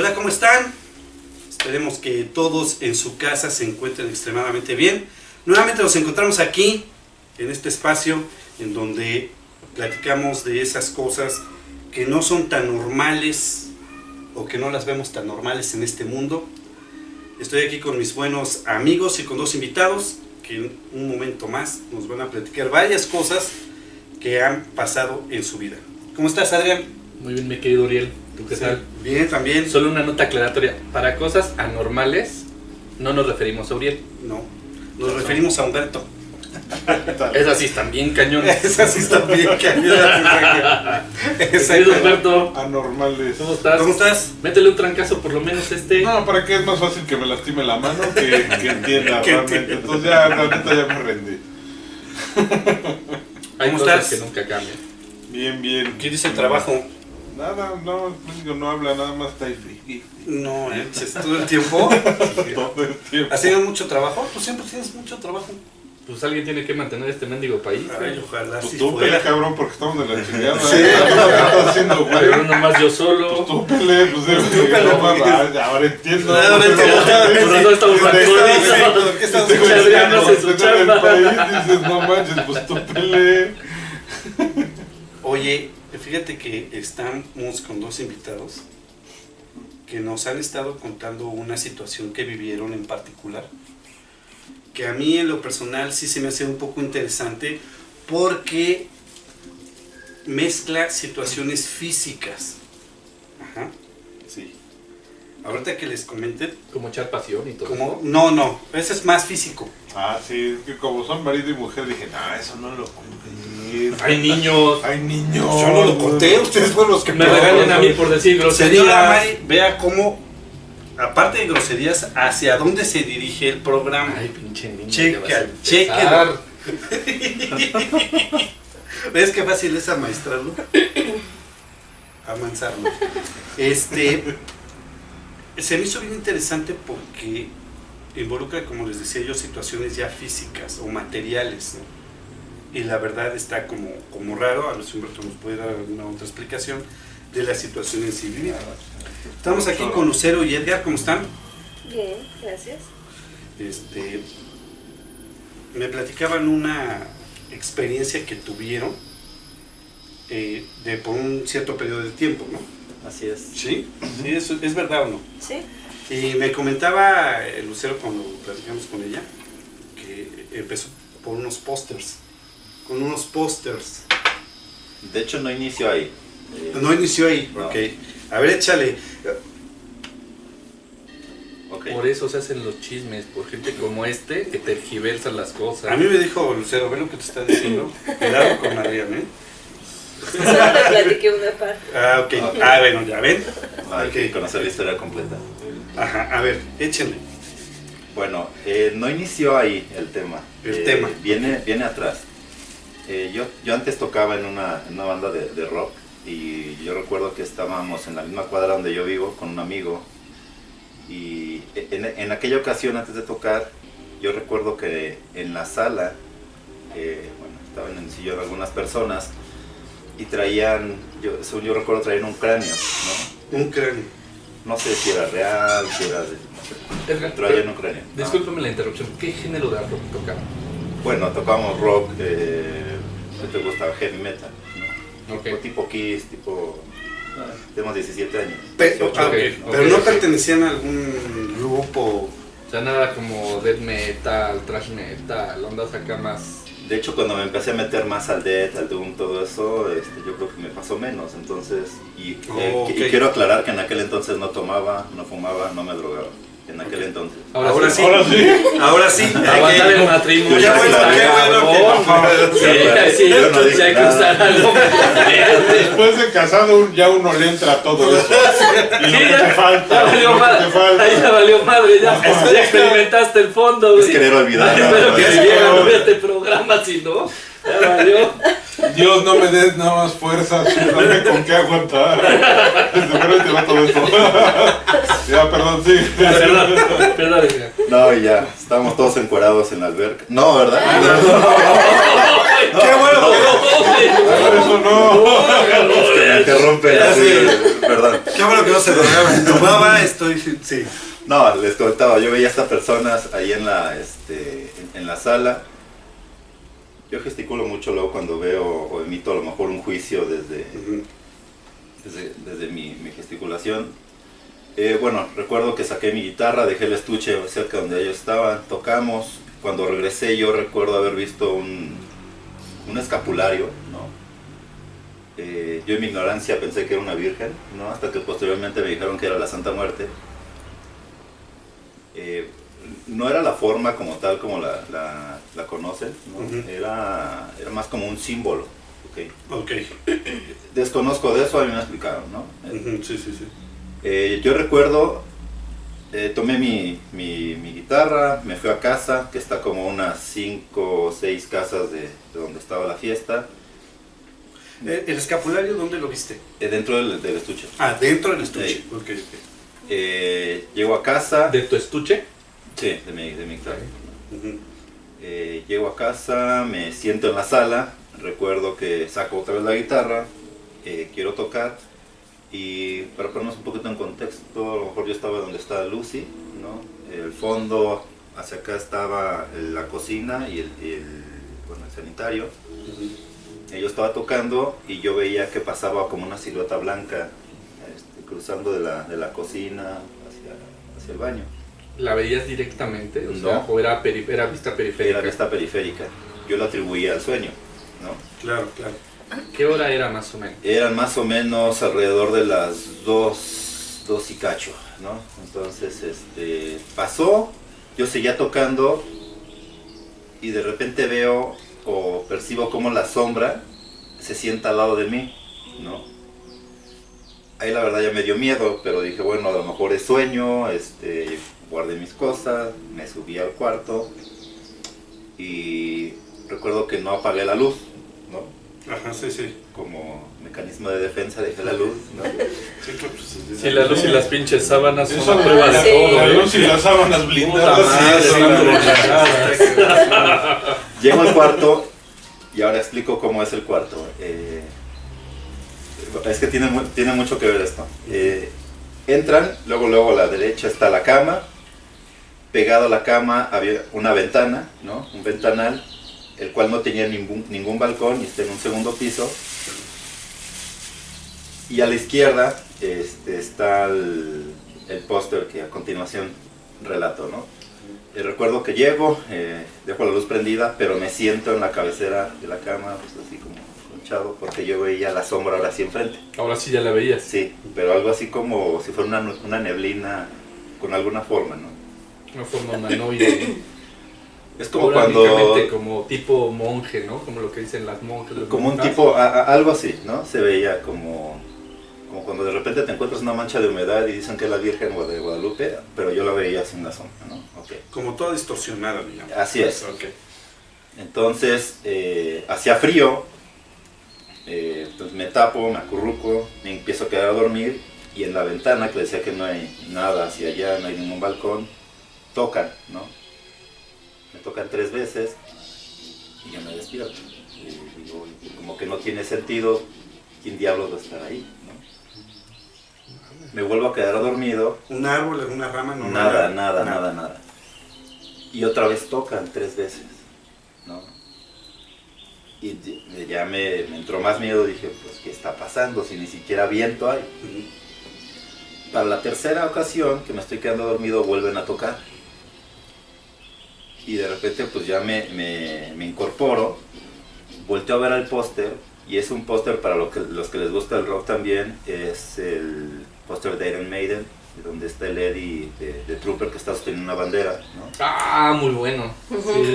Hola, ¿cómo están? Esperemos que todos en su casa se encuentren extremadamente bien. Nuevamente nos encontramos aquí, en este espacio, en donde platicamos de esas cosas que no son tan normales o que no las vemos tan normales en este mundo. Estoy aquí con mis buenos amigos y con dos invitados que en un momento más nos van a platicar varias cosas que han pasado en su vida. ¿Cómo estás, Adrián? Muy bien, mi querido Uriel. ¿Tú qué tal? Bien, también. Solo una nota aclaratoria. Para cosas anormales no nos referimos a Uriel. No, nos referimos a Humberto. Esas sí están bien cañones. Esas sí están bien cañonas. Querido Humberto, Anormales. ¿cómo estás? ¿Cómo estás? Métele un trancazo por lo menos No, ¿para qué? Es más fácil que me lastime la mano que entienda Que realmente. entienda. Entonces ya, la neta, ya me rendí. Hay ¿Cómo cosas estás? que nunca cambian. Bien, bien. ¿Qué dice el trabajo? Nada, no, no habla, nada más está ahí. No, todo el tiempo. Todo el tiempo. ¿Has tenido mucho trabajo? Tú siempre tienes mucho trabajo. Pues alguien tiene que mantener este mendigo país. Ay, ojalá Pues si tú fuera. pele, cabrón, porque estamos de la chingada. Sí. ¿Qué estás haciendo, güey? Pero nomás yo Pues solo. tú pele, pues tú pele, no porque- mames, ahora entiendo. Ahora entiendo. Por razón estamos ¿Qué balcones. ¿Qué estás Este güey haciendo? Adrián no hace su está en el chamba. país, dices, no manches, pues tú pele. Oye, fíjate que estamos con dos invitados que nos han estado contando una situación que vivieron en particular, que a mí en lo personal sí se me hace un poco interesante porque mezcla situaciones físicas. Ajá, sí. Ahorita que les comenten, Como echar pasión y todo como, eso. no, ese es más físico. Ah, sí, es que como son marido y mujer, dije, no, eso no lo conté. Hay niños. Hay niños. Yo no lo conté, ustedes fueron los que Me regañan a mí por decir Señora groserías. Mari, vea cómo, aparte de groserías, hacia dónde se dirige el programa. Ay, pinche niño. Checa, ya vas a empezar. chéquelo. ¿Ves qué fácil es amaestrarlo? Amansarlo. Se me hizo bien interesante porque involucra, como les decía yo, situaciones ya físicas o materiales, ¿no? Y la verdad está como raro, a ver si Humberto nos puede dar alguna otra explicación de la situación en sí vivida. Estamos aquí con Lucero y Edgar, ¿cómo están? Bien, gracias. Me platicaban una experiencia que tuvieron por un cierto periodo de tiempo, ¿no? Así es. ¿Sí? ¿Sí? ¿Es verdad o no? ¿Sí? Y me comentaba Lucero cuando platicamos con ella que empezó por unos pósters, con unos pósters. De hecho, no inició ahí. No inició ahí, No. ok. A ver, échale. Ok. Por eso se hacen los chismes, por gente como este que tergiversa las cosas. A mí me dijo Lucero, ve lo que te está diciendo, cuidado con Adrián, ¿eh? Solo te platiqué una parte. Ah, ok. Ok. Ah, bueno, ya ven. Hay que Ok. conocer la historia completa. Ajá, a ver, échenle. Bueno, no inició ahí el tema. El tema. Viene atrás. Yo antes tocaba en una banda de rock y yo recuerdo que estábamos en la misma cuadra donde yo vivo con un amigo y en aquella ocasión antes de tocar yo recuerdo que en la sala estaban en el sillón algunas personas y traían, según yo recuerdo, traían un cráneo, ¿no? Un cráneo. No sé si era real, si era Edgar, traían un cráneo. discúlpame la interrupción. ¿Qué género de rock tocaban? Bueno, tocábamos rock, ¿qué te gustaba? Heavy metal, ¿no? Ok. Tipo Kiss, tenemos 17 años. Pero, 18, ok, ¿no? pero no ok. pertenecían a algún grupo. O sea, nada como death metal, thrash metal, ondas acá más. De hecho, cuando me empecé a meter más al death, al doom, todo eso, yo creo que me pasó menos. Entonces, Ok. y quiero aclarar que en aquel entonces no tomaba, no fumaba, no me drogaba. En aquel entonces. Ahora sí. Ahora sí. Ahora sí. Aguantar el matrimonio. Ya bueno, qué bueno que Sí, Yo no dije sí, hay que nada. usar algo. Después de casado ya uno le entra a todo eso. Y lo Sí, que ya- te falta. Ya valió Lo que madre. te falta. Ahí ya valió madre. Ya experimentaste el fondo. Es güey. querer olvidar. Espero ¿no? que Es mi vieja no todo. vea este programa, si no, ya valió. Dios, no me des nada más fuerza, dame con qué aguantar. Seguramente va todo esto. Ya, perdón, sí. Perdón, perdón. Edgar. No, y ya, estábamos todos encuerados en la alberca. No, ¿verdad? ¡Qué bueno! Eso no. Es que me interrumpen así, perdón. ¡Qué bueno que no se drogaba! Si tomaba, sí. No, les comentaba, yo veía a estas personas ahí en la sala. Yo gesticulo mucho luego cuando veo o emito a lo mejor un juicio desde mi gesticulación. Bueno, recuerdo que saqué mi guitarra, dejé el estuche cerca donde ellos estaban, tocamos. Cuando regresé yo recuerdo haber visto un escapulario, ¿no? Yo en mi ignorancia pensé que era una virgen, ¿no? Hasta que posteriormente me dijeron que era la Santa Muerte. No era la forma como tal como la conocen, ¿no? Era más como un símbolo. Ok. Desconozco de eso, a mí me explicaron, ¿no? Sí. Yo recuerdo, tomé mi guitarra, me fui a casa, que está como unas 5 o 6 casas de donde estaba la fiesta. ¿El escapulario dónde lo viste? Dentro del estuche. Ah, dentro del estuche. Sí. Okay. Llego a casa. ¿De tu estuche? Sí, de mi guitarra. Llego a casa, me siento en la sala, recuerdo que saco otra vez la guitarra, quiero tocar, y para ponernos un poquito en contexto, a lo mejor yo estaba donde está Lucy, ¿no? El fondo, hacia acá estaba la cocina y el sanitario. Yo estaba tocando y yo veía que pasaba como una silueta blanca cruzando de la cocina hacia el baño. ¿La veías directamente? O No. sea, ¿o era vista periférica? Era vista periférica. Yo lo atribuía al sueño, ¿no? Claro. ¿Qué hora era más o menos? Eran más o menos alrededor de las 2 y cacho, ¿no? Entonces, pasó, yo seguía tocando y de repente veo o percibo como la sombra se sienta al lado de mí, ¿no? Ahí la verdad ya me dio miedo, pero dije, bueno, a lo mejor es sueño, guardé mis cosas, me subí al cuarto y recuerdo que no apagué la luz, ¿no? Ajá, sí. Como mecanismo de defensa dejé la luz, ¿no? Sí, claro, pues, Sí, la luz y las pinches sábanas son Eso una prueba de sí. todo, La ¿eh? luz y las sábanas Puta blindadas. madre, Sí, son sí. relajadas. Llego al cuarto y ahora explico cómo es el cuarto. Es que tiene mucho que ver esto. Entran, luego a la derecha está la cama. Pegado a la cama había una ventana, ¿no? Un ventanal, el cual no tenía ningún balcón y está en un segundo piso. Y a la izquierda está el póster que a continuación relato, ¿no? Recuerdo que llego, dejo la luz prendida, pero me siento en la cabecera de la cama, pues así como conchado, porque yo veía la sombra ahora sí enfrente. Ahora sí ya la veías. Sí, pero algo así como si fuera una neblina con alguna forma, ¿no? Una forma humanoide. Es como Prácticamente cuando... como tipo monje, ¿no? Como lo que dicen las monjas. las Como un monjas. tipo, algo así, ¿no? Se veía como cuando de repente te encuentras una mancha de humedad y dicen que es la Virgen de Guadalupe, pero yo la veía sin la sombra, ¿no? Okay. como toda distorsionada, digamos. Así es. Ok. Entonces, hacía frío, entonces me tapo, me acurruco, me empiezo a quedar a dormir y en la ventana, que decía que no hay nada hacia allá, no hay ningún balcón, tocan, ¿no? Me tocan 3 veces y yo me despierto. Y digo, como que no tiene sentido, ¿quién diablos va a estar ahí? ¿No? Me vuelvo a quedar dormido. ¿Un árbol, alguna rama? No, Nada. Y otra vez tocan 3 veces, ¿no? Y ya me entró más miedo, dije, pues, ¿qué está pasando? Si ni siquiera viento hay. Para la tercera ocasión que me estoy quedando dormido, vuelven a tocar. Y de repente, pues ya me incorporo, volteo a ver al póster, y es un póster para los que les gusta el rock también, es el póster de Iron Maiden, donde está el Eddie de Trooper que está sosteniendo una bandera, ¿no? Ah, muy bueno.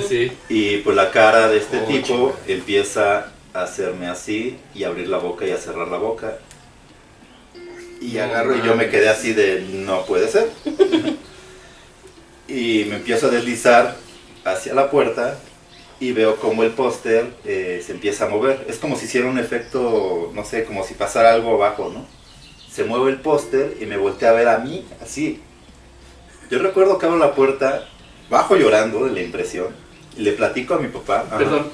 Sí. Y pues la cara de este Oh, tipo chico. empieza a hacerme así y abrir la boca y a cerrar la boca. Y No agarro y yo me quedé así de no puede ser. Y me empiezo a deslizar hacia la puerta y veo como el póster se empieza a mover. Es como si hiciera un efecto, no sé, como si pasara algo abajo, ¿no? Se mueve el póster y me voltea a ver a mí, así. Yo recuerdo que abro la puerta, bajo llorando de la impresión, y le platico a mi papá. Perdón,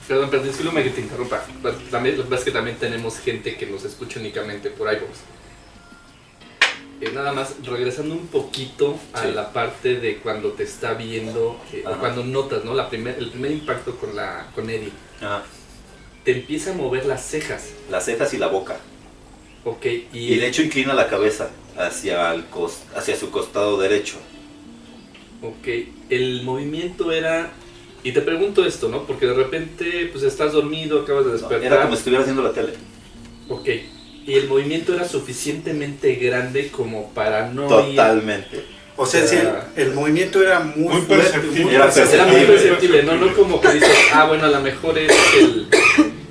Perdón, discúlpame que te interrumpa. También, lo que pasa es que también tenemos gente que nos escucha únicamente por iVoox. Nada más, regresando un poquito a Sí. la parte de cuando te está viendo, o Ajá. cuando notas, ¿no? El primer impacto con Eddie. Ajá. Te empieza a mover las cejas, Las cejas y la boca. ¿ok? Y de hecho inclina la cabeza hacia su costado derecho. Ok, el movimiento era... Y te pregunto esto, ¿no? Porque de repente, pues estás dormido, acabas de No, despertar. era como si estuviera haciendo la tele. Ok, y el movimiento era suficientemente grande como para no Totalmente. O sea, sí, el movimiento era muy Muy fuerte, perceptible. Era ir... Era muy perceptible. perceptible, ¿no? No como que dices, bueno, a lo mejor es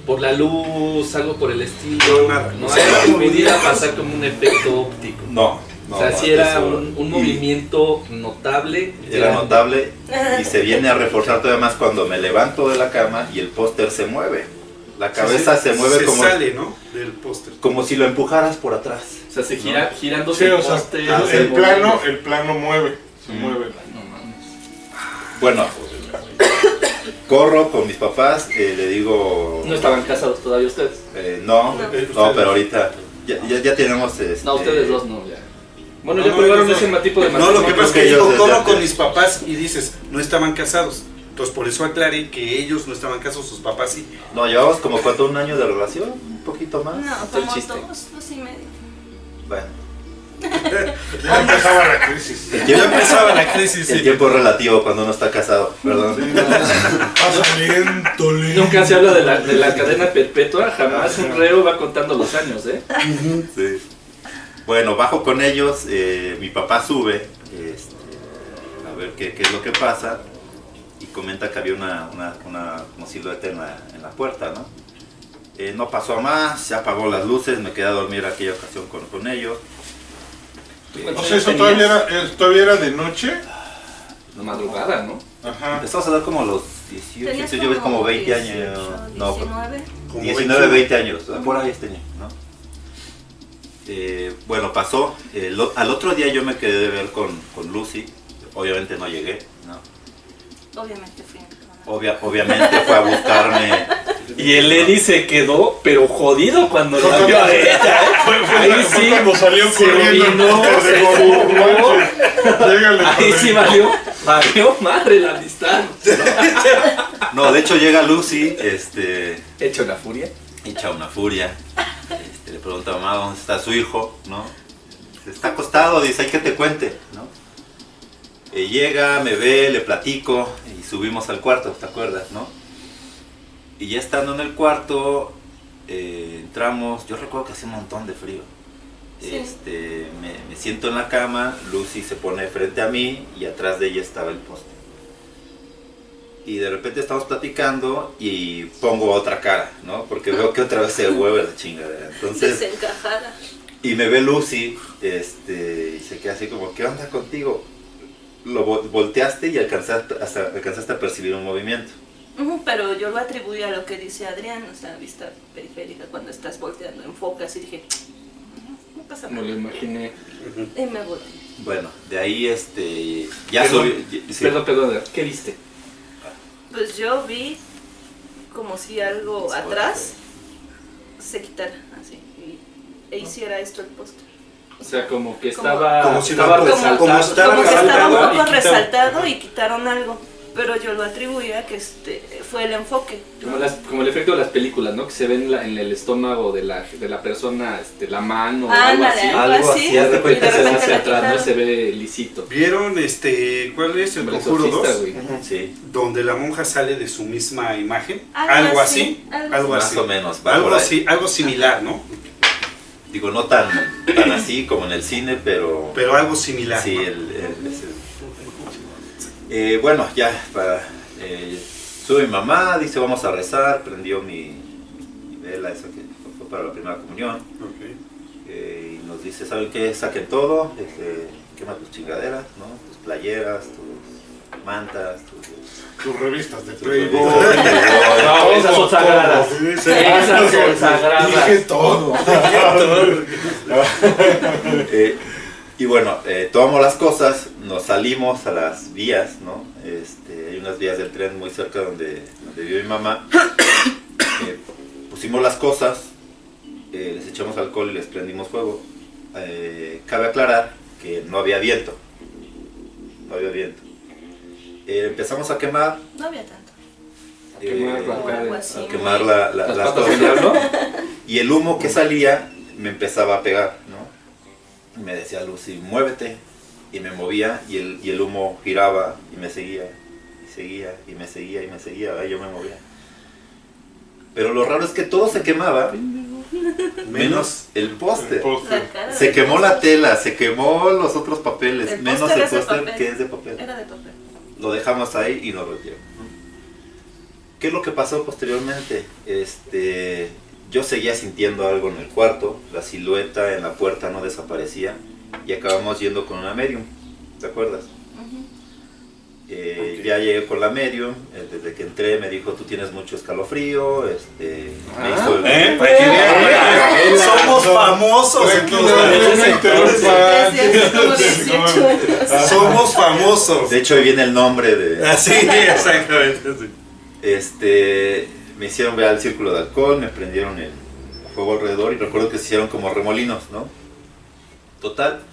por la luz, algo por el estilo. No, nada. No, O sea, era era que un pudiera movimiento. pasar como un efecto óptico. No. O sea, sí era un movimiento notable. Era grande. notable y se viene a reforzar todavía más cuando me levanto de la cama y el póster se mueve. La cabeza se mueve como, sale, ¿no? Del póster. como si lo empujaras por atrás. O sea, se gira, girando Sí, o sea, el plano mueve, se mueve. No mames. Bueno, corro con mis papás, le digo... ¿No estaban casados todavía ustedes? No, No. pero ahorita ya tenemos... No, ustedes dos no, ya. Bueno, No, ya probaron no, ese tipo de No, matrimonio. lo que pasa es que que ellos yo desde corro antes. con mis papás y dices, no estaban casados. Entonces por eso aclaré que ellos no estaban casados, sus papás sí. No, llevamos como cuánto, un año de relación, un poquito más. No, Está el como chiste. dos y medio. Bueno, Ya empezaba la crisis. el Ya tiempo, empezaba la crisis. el tiempo es relativo cuando uno está casado, perdón. Pasa lento, lento. Nunca se habla de la cadena perpetua, jamás un reo va contando los años, ¿eh? Sí. Bueno, bajo con ellos, mi papá sube a ver qué es lo que pasa y comenta que había una como silueta en la puerta, ¿no? No pasó a más, se apagó las luces, me quedé a dormir aquella ocasión con ellos. O sea, eso todavía era de noche. La madrugada, ¿no? Ajá. Empezamos a dar como los 18, Tenías yo ves como 20 18, años, no, 19. Como 19, 21. 20 años, por ahí tenía, ¿no? Bueno, pasó, al otro día yo me quedé de ver con Lucy, obviamente no llegué, ¿no? Obviamente fui. Obviamente fue a buscarme. Y el Eddie se quedó, pero jodido cuando la Fue vio a ella, ¿eh? Ahí sí, cuando salió se corriendo. vino, se Digo, fugó. Llégale, Ahí sí valió madre la amistad. No, de hecho llega Lucy, Hecho la furia. hecha una furia. Le pregunta a mamá dónde está su hijo, ¿no? Está acostado, dice, hay que te cuente, ¿no? Llega, me ve, le platico y subimos al cuarto, ¿te acuerdas, no? Y ya estando en el cuarto, entramos, yo recuerdo que hacía un montón de frío. Sí. Me siento en la cama, Lucy se pone frente a mí y atrás de ella estaba el poste. Y de repente estamos platicando y pongo otra cara, ¿no? Porque veo que otra vez se mueve la chingadera. Entonces, Desencajada. y me ve Lucy, y se queda así como, ¿qué onda contigo? Lo volteaste y alcanzaste a percibir un movimiento. Pero yo lo atribuyo a lo que dice Adrián, o sea, vista periférica, cuando estás volteando, enfocas y dije, no pasa Me nada. lo imaginé. Y me volteé. Bueno, de ahí, ya Perdón, subí. Sí. Perdón, ¿qué viste? Pues yo vi como si algo atrás se quitara, así, e hiciera esto el póster. O sea, como que Como- estaba, como si estaba no- resaltado. como estaba Como que estaba resaltado un y poco quitaron. resaltado y quitaron algo, pero yo lo atribuyo a que fue el enfoque. Como el efecto de las películas, ¿no? Que se ve en el estómago de la persona, la mano o Ándale, algo algo así. así, Y de repente y de se repente hacia la atrás, ¿no? quitaron. Se ve lisito. ¿Vieron cuál es el Como el Conjuro exorcista, 2? güey. Sí, Donde la monja sale de su misma imagen. Algo Algo así, así. algo Algo más así. o menos. va Algo por ahí. así, algo similar, ¿no? Digo, no tan así como en el cine, pero Pero algo similar. sí, ¿no? bueno, ya, sube mi mamá, dice vamos a rezar, prendió mi vela, esa que fue para la primera comunión, Ok. y nos dice, ¿saben qué? Saquen todo, quema tus chingaderas, ¿no? Tus playeras, tus mantas, Tus revistas de tus Playboy. No, esas son sagradas. Esas son Dije sagradas. todo. Y bueno, tomamos las cosas, nos salimos a las vías, ¿no? Hay unas vías del tren muy cerca donde vive mi mamá. pusimos las cosas, les echamos alcohol y les prendimos fuego. Cabe aclarar que no había viento. No había viento. Empezamos a quemar. No había tanto. A quemar las cosas. Y el humo que salía me empezaba a pegar, ¿no? Y me decía Lucy, muévete. Y me movía y el humo giraba y me seguía. Y seguía y me seguía y me seguía. Yo me movía. Pero lo raro es que todo se quemaba, menos el póster. Se quemó la tela, se quemó los otros papeles, menos el póster que es de papel. Era de papel. Lo dejamos ahí y nos retiramos. ¿Qué es lo que pasó posteriormente? Yo seguía sintiendo algo en el cuarto, la silueta en la puerta no desaparecía y acabamos yendo con una medium, ¿te acuerdas? Ya llegué con la medium, desde que entré me dijo, tú tienes mucho escalofrío, me hizo Somos famosos. Somos famosos. De hecho ahí viene el nombre de... Así, exactamente. Me hicieron ver el círculo de alcohol, me prendieron el fuego alrededor y recuerdo que se hicieron como remolinos, ¿no? Total.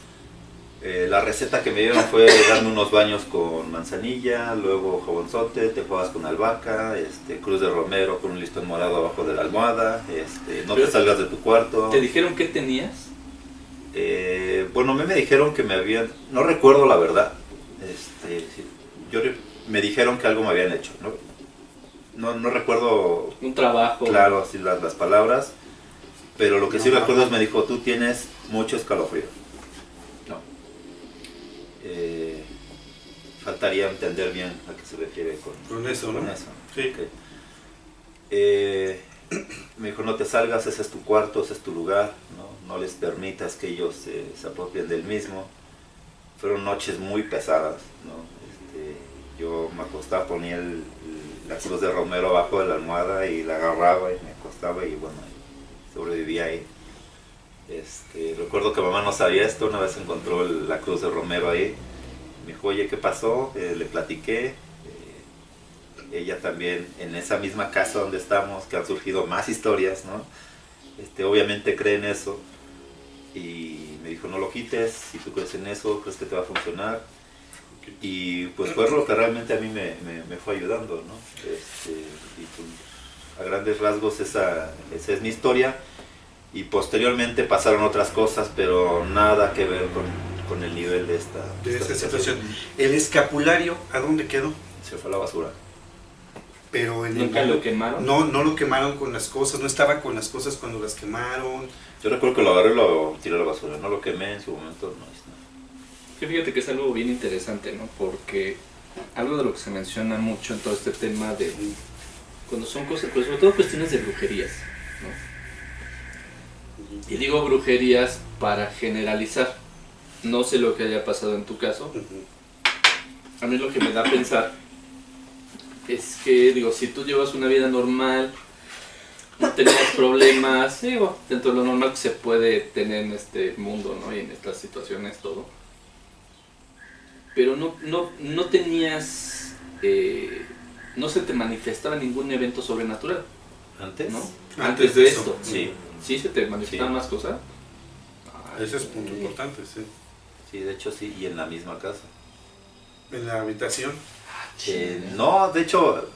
La receta que me dieron fue darme unos baños con manzanilla, luego jabonzote, te juegas con albahaca, cruz de romero con un listón morado abajo de la almohada, no te salgas de tu cuarto. ¿Te dijeron qué tenías? Bueno, a mí me dijeron que me habían, no recuerdo la verdad, me dijeron que algo me habían hecho, no recuerdo un trabajo. Claro, así las palabras, pero lo que sí recuerdo es me dijo, tú tienes mucho escalofrío. Faltaría entender bien a qué se refiere con eso, ¿no? Con eso. Sí. Okay. Me dijo, no te salgas, ese es tu cuarto, ese es tu lugar, no les permitas que ellos se apropien del mismo. Fueron noches muy pesadas, ¿no? Yo me acostaba, ponía la cruz de romero abajo de la almohada y la agarraba y me acostaba y bueno, sobrevivía ahí. Recuerdo que mamá no sabía esto, una vez encontró la cruz de romero ahí. Me dijo, oye, ¿qué pasó? Le platiqué. Ella también, en esa misma casa donde estamos, que han surgido más historias, ¿no? Obviamente cree en eso. Y me dijo, no lo quites, si tú crees en eso, crees que te va a funcionar. Y pues fue lo que realmente a mí me fue ayudando, ¿no? Y pues, a grandes rasgos esa es mi historia. Y posteriormente pasaron otras cosas, pero nada que ver con el nivel de esta situación. ¿El escapulario a dónde quedó? Se fue a la basura. Pero ¿Nunca lo quemaron? No lo quemaron con las cosas, no estaba con las cosas cuando las quemaron. Yo recuerdo que lo agarré y lo tiré a la basura, no lo quemé en su momento, no. Fíjate que es algo bien interesante, ¿no? Porque algo de lo que se menciona mucho en todo este tema de cuando son cosas, pues sobre todo cuestiones de brujerías, ¿no? Y digo brujerías para generalizar. No sé lo que haya pasado en tu caso. A mí lo que me da a pensar es que, digo, si tú llevas una vida normal, no tenías problemas, digo, dentro de lo normal que se puede tener en este mundo, ¿no? Y en estas situaciones, todo. Pero no tenías, no se te manifestaba ningún evento sobrenatural. ¿Antes? ¿No? Antes de de eso. esto. Sí. ¿Sí se te manifestaban más cosas? Ese es un punto importante, sí. Sí, de hecho sí, y en la misma casa. En la habitación. No, de hecho,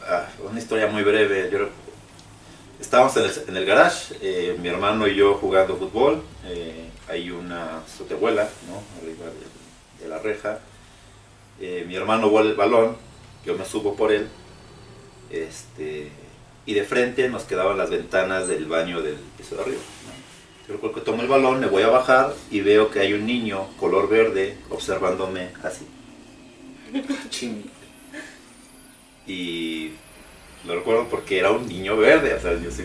una historia muy breve. Estábamos en el garage, mi hermano y yo jugando fútbol. Hay una azotehuela, ¿no? Arriba de la reja. Mi hermano vuela el balón, yo me subo por él. Y de frente nos quedaban las ventanas del baño del piso de arriba, ¿no? Yo recuerdo que tomo el balón, me voy a bajar y veo que hay un niño color verde observándome así. Y lo recuerdo porque era un niño verde, o sea, yo sí,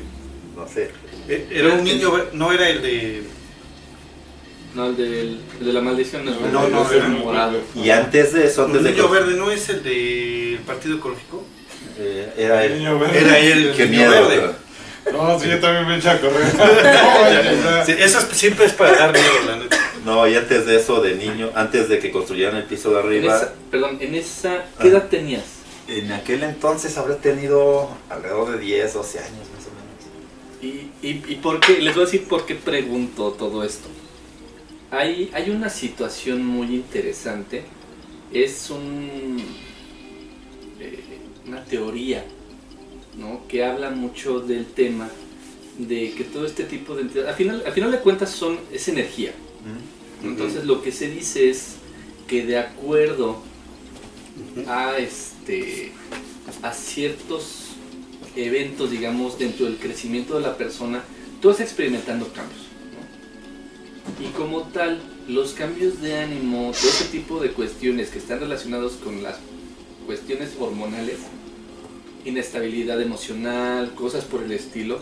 no sé. Era un niño verde, no era el de... No, el de la maldición no, No, era morado. Y antes de eso, ¿El niño verde no es el del Partido Ecológico? Era él. Era él, Qué el niño miedo, verde. No, sí, yo también me eché a correr. Sí, eso siempre es para dar miedo, la neta. No, y antes de eso, de niño, antes de que construyeran el piso de arriba... ¿Qué edad tenías? En aquel entonces habré tenido alrededor de 10, 12 años más o menos. ¿Y por qué? Les voy a decir por qué pregunto todo esto. Hay una situación muy interesante. Es una teoría, ¿no? Que habla mucho del tema de que todo este tipo de entidades, al final de cuentas es energía. Entonces lo que se dice es que de acuerdo a ciertos eventos, digamos, dentro del crecimiento de la persona, tú vas experimentando cambios, ¿no? Y como tal, los cambios de ánimo, todo ese tipo de cuestiones que están relacionados con las cuestiones hormonales, inestabilidad emocional, cosas por el estilo,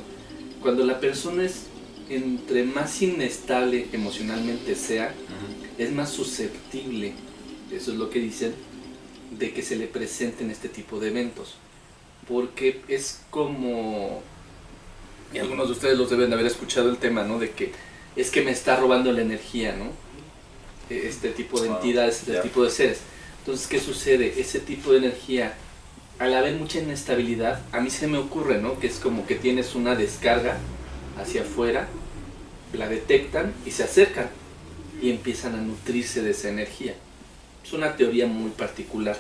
cuando la persona es entre más inestable emocionalmente sea, es más susceptible, eso es lo que dicen, de que se le presenten este tipo de eventos. Porque es como, y algunos de ustedes los deben de haber escuchado el tema, ¿no? De que es que me está robando la energía, ¿no? Este tipo de entidades, este tipo de seres. Entonces, ¿qué sucede? Ese tipo de energía, al haber mucha inestabilidad, a mí se me ocurre, ¿no? Que es como que tienes una descarga hacia afuera, la detectan y se acercan y empiezan a nutrirse de esa energía. Es una teoría muy particular.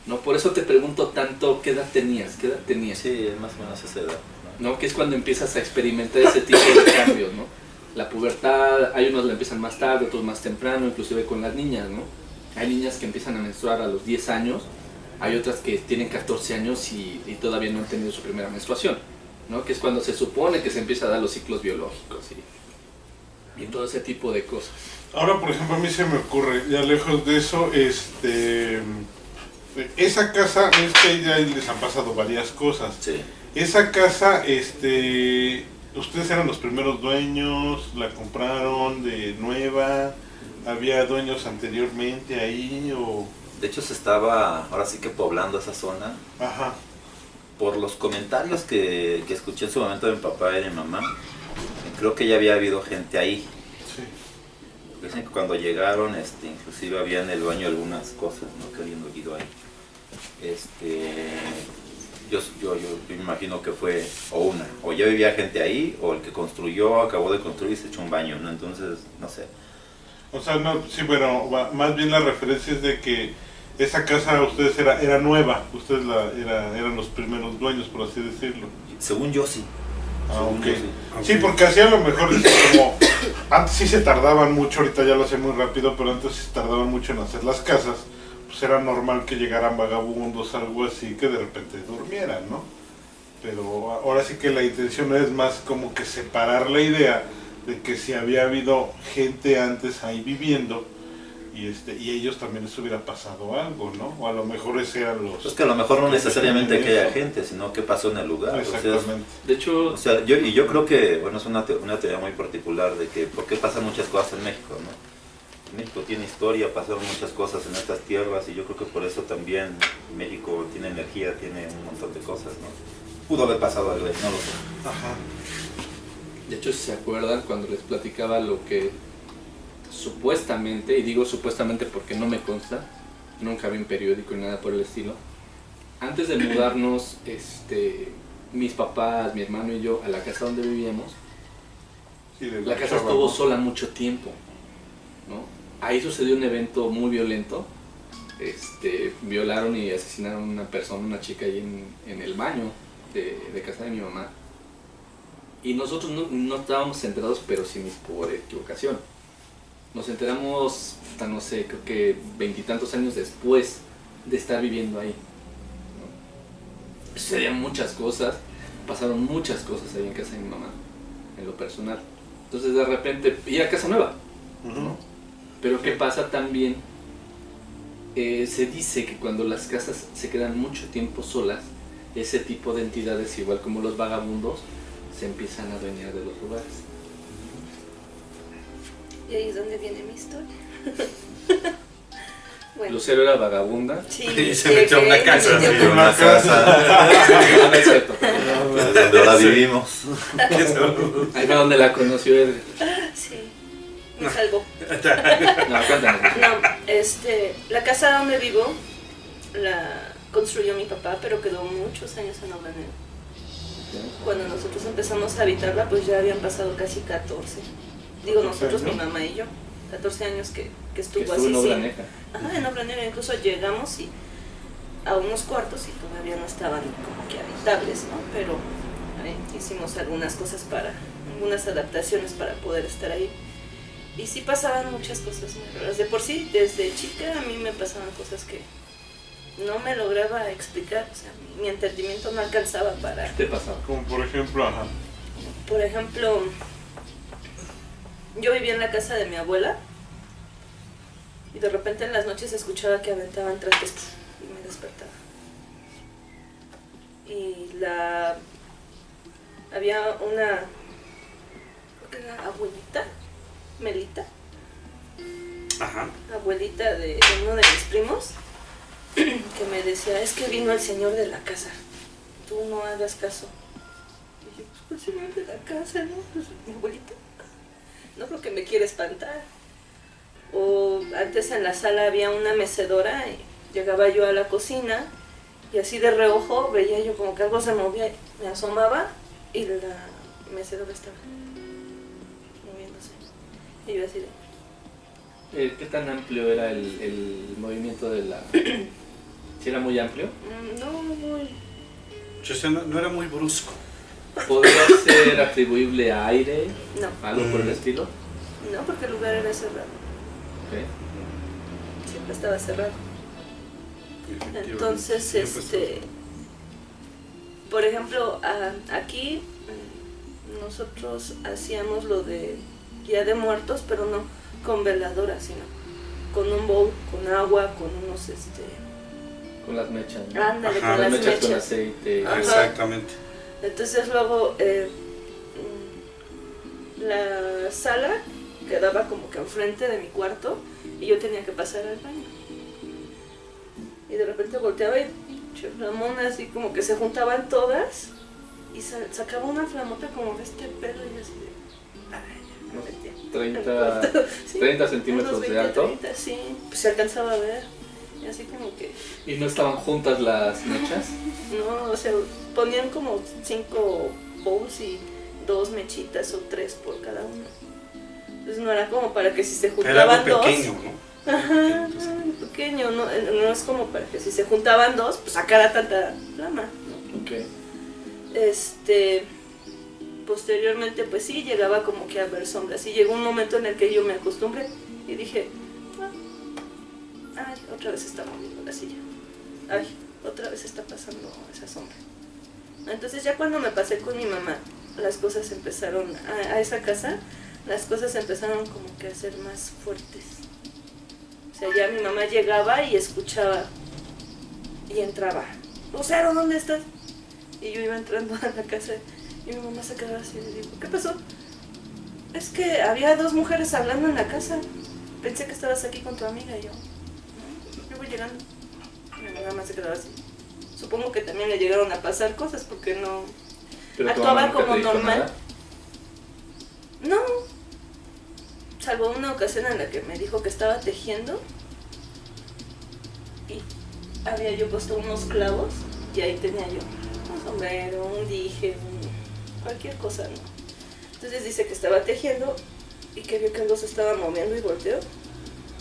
¿No? Por eso te pregunto tanto, ¿qué edad tenías? Sí, más o menos esa edad. ¿No? Que es cuando empiezas a experimentar ese tipo de cambios, ¿no? La pubertad, hay unos la empiezan más tarde, otros más temprano, inclusive con las niñas, ¿no? Hay niñas que empiezan a menstruar a los 10 años, hay otras que tienen 14 años y todavía no han tenido su primera menstruación, ¿no? Que es cuando se supone que se empieza a dar los ciclos biológicos y todo ese tipo de cosas. Ahora, por ejemplo, a mí se me ocurre, ya lejos de eso, esa casa, ya les han pasado varias cosas. Sí. Esa casa, ustedes eran los primeros dueños, la compraron de nueva, había dueños anteriormente ahí o... De hecho se estaba ahora sí que poblando esa zona. Ajá. Por los comentarios que escuché en su momento de mi papá y de mi mamá, creo que ya había habido gente ahí. Sí. Dicen que cuando llegaron, inclusive había en el baño algunas cosas, ¿no? Que habían oído ahí. Yo me imagino que fue o ya vivía gente ahí, o el que construyó acabó de construir y se echó un baño, ¿no? Entonces, no sé. O sea, no, sí, bueno, más bien la referencia es de que esa casa ustedes era nueva, ustedes eran los primeros dueños, por así decirlo. Según yo sí. Ok. Sí, porque así a lo mejor como antes sí se tardaban mucho, ahorita ya lo hacen muy rápido, pero antes sí se tardaban mucho en hacer las casas, pues era normal que llegaran vagabundos, algo así, que de repente durmieran, ¿no? Pero ahora sí que la intención es más como que separar la idea de que si había habido gente antes ahí viviendo y ellos también les hubiera pasado algo, ¿no? O a lo mejor ese eran los... Pues que a lo mejor no necesariamente que haya gente, sino qué pasó en el lugar. Exactamente. O sea, De hecho, yo creo que, bueno, es una teoría muy particular de que por qué pasan muchas cosas en México, ¿no? México tiene historia, pasaron muchas cosas en estas tierras y yo creo que por eso también México tiene energía, tiene un montón de cosas, ¿no? Pudo haber pasado algo, no lo sé. Ajá. de hecho, si se acuerdan cuando les platicaba lo que supuestamente, y digo supuestamente porque no me consta, nunca vi un periódico ni nada por el estilo, antes de mudarnos, mis papás, mi hermano y yo a la casa donde vivíamos, Sí, la casa estuvo sola mucho tiempo, ¿no? Ahí sucedió un evento muy violento. Violaron y asesinaron a una persona, una chica ahí en el baño de casa de mi mamá. Y nosotros no estábamos enterados, pero sí por equivocación. Nos enteramos, hasta no sé, creo que 20 y tantos años después de estar viviendo ahí, ¿no? Sucedían muchas cosas, pasaron muchas cosas ahí en casa de mi mamá, en lo personal. Entonces de repente, y era casa nueva, ¿no? Pero ¿qué pasa también? Se dice que cuando las casas se quedan mucho tiempo solas, ese tipo de entidades, igual como los vagabundos, se empiezan a adueñar de los lugares. Y ahí es donde viene mi historia. Bueno. Lucero era vagabunda. Sí, Y se metió a una casa. se Sí, metió a una casa. No es cierto. Donde ahora vivimos. Ahí fue donde la conoció Edgar. Sí, me salvó. No, cuéntanos. No, la casa donde vivo la construyó mi papá, pero quedó muchos años en obra Cuando nosotros empezamos a habitarla, pues ya habían pasado casi 14. Digo nosotros, mi mamá y yo. 14 años que estuvo que así. en obra Sí. negra. Ajá, en obra negra. Incluso llegamos y a unos cuartos y todavía no estaban como que habitables, ¿no? Pero hicimos algunas adaptaciones para poder estar ahí. Y sí pasaban muchas cosas muy raras. De por sí, desde chica a mí me pasaban cosas que no me lograba explicar. O sea, mi entendimiento no alcanzaba para... ¿Qué te pasaba? Como por ejemplo, ajá. Por ejemplo, yo vivía en la casa de mi abuela y de repente en las noches escuchaba que aventaban trastes y me despertaba. Y había una, creo que era abuelita, Melita, Ajá. abuelita de uno de mis primos, que me decía, es que vino el señor de la casa, tú no hagas caso. Y yo, pues el señor de la casa, ¿no? Pues mi abuelita, no creo que me quiera espantar. O antes en la sala había una mecedora y llegaba yo a la cocina y así de reojo veía yo como que algo se movía, me asomaba y la mecedora estaba moviéndose. Y yo así de... ¿Qué tan amplio era el movimiento de la...? ¿Sí era muy amplio? No, muy... O sea, no era muy brusco. ¿Podría ser atribuible a aire? No, ¿Algo por el estilo? no, porque el lugar era cerrado, Ok. siempre estaba cerrado. Efectivamente. Entonces, Siempre por ejemplo, aquí nosotros hacíamos lo de Día de Muertos, pero no con veladora, sino con un bowl, con agua, con unos, Con las mechas, ¿no? ándale, Ajá, con Las las mechas con mechas. aceite. Ajá. Exactamente. Entonces luego la sala quedaba como que enfrente de mi cuarto y yo tenía que pasar al baño. Y de repente volteaba y flamona así como que se juntaban todas y sacaba una flamota como de este pelo y así de... Ay, ya me metía. 30, Sí, 30 centímetros unos de 20, alto. 30, sí, pues se alcanzaba a ver. Y así como que... ¿Y no estaban juntas las mechas? No, o sea, ponían como 5 bowls y 2 mechitas o 3 por cada uno. Entonces no era como para que si se Era juntaban algo dos... pequeño, ¿no? Ajá, pequeño, no es como para que si se juntaban dos, pues sacara tanta flama, ¿no? Ok. Posteriormente, pues sí, llegaba como que a ver sombras. Y llegó un momento en el que yo me acostumbré y dije, ay, otra vez está moviendo la silla. Ay, otra vez está pasando esa sombra. Entonces ya cuando me pasé con mi mamá, las cosas empezaron, a esa casa, las cosas empezaron como que a ser más fuertes. O sea, ya mi mamá llegaba y escuchaba y entraba. Lucero, ¿dónde estás? Y yo iba entrando a la casa y mi mamá se quedaba así y le digo, ¿qué pasó? Es que había 2 mujeres hablando en la casa. Pensé que estabas aquí con tu amiga y yo. No, yo voy llegando. Y mi mamá se quedaba así. Supongo que también le llegaron a pasar cosas porque no... ¿Pero tu actuaba mamá nunca como te dijo normal. nada? No, salvo una ocasión en la que me dijo que estaba tejiendo y había yo puesto unos clavos y ahí tenía yo un sombrero, un dije, cualquier cosa, ¿no? Entonces dice que estaba tejiendo y que vio que algo se estaba moviendo y volteó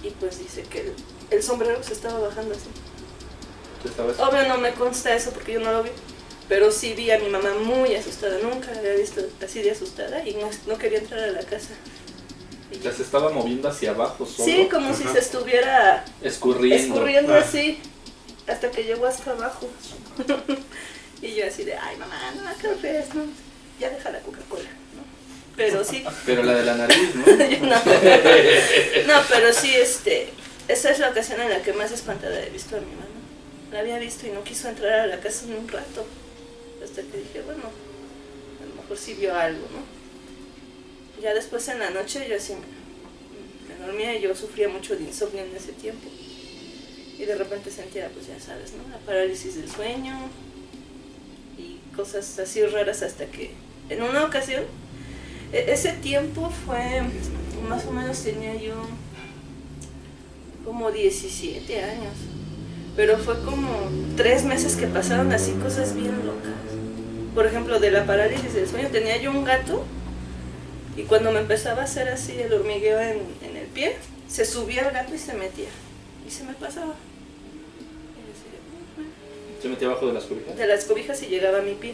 y pues dice que el sombrero se estaba bajando así. ¿Tú estabas? Obvio no me consta eso porque yo no lo vi, pero sí vi a mi mamá muy asustada, nunca la había visto así de asustada y no quería entrar a la casa. Y Ya se estaba moviendo hacia abajo solo. sí, como si se estuviera escurriendo Ah. así, hasta que llegó hasta abajo. Y yo así de, ay mamá, no la corres, no, ya deja la Coca-Cola, ¿no? Pero sí, Pero la de la nariz, ¿no? no, pero sí, esa es la ocasión en la que más espantada he visto a mi mamá. La había visto y no quiso entrar a la casa en un rato, hasta que dije, bueno, a lo mejor sí vio algo, ¿no? Ya después en la noche yo así me dormía y yo sufría mucho de insomnio en ese tiempo. Y de repente sentía, pues ya sabes, ¿no? La parálisis del sueño y cosas así raras hasta que en una ocasión, ese tiempo fue, más o menos tenía yo como 17 años. Pero fue como 3 meses que pasaron así cosas bien locas. por ejemplo, de la parálisis del sueño, tenía yo un gato y cuando me empezaba a hacer así el hormigueo en el pie, se subía el gato y se metía y se me pasaba. ¿Se metía abajo de las cobijas? De las cobijas y llegaba a mi pie.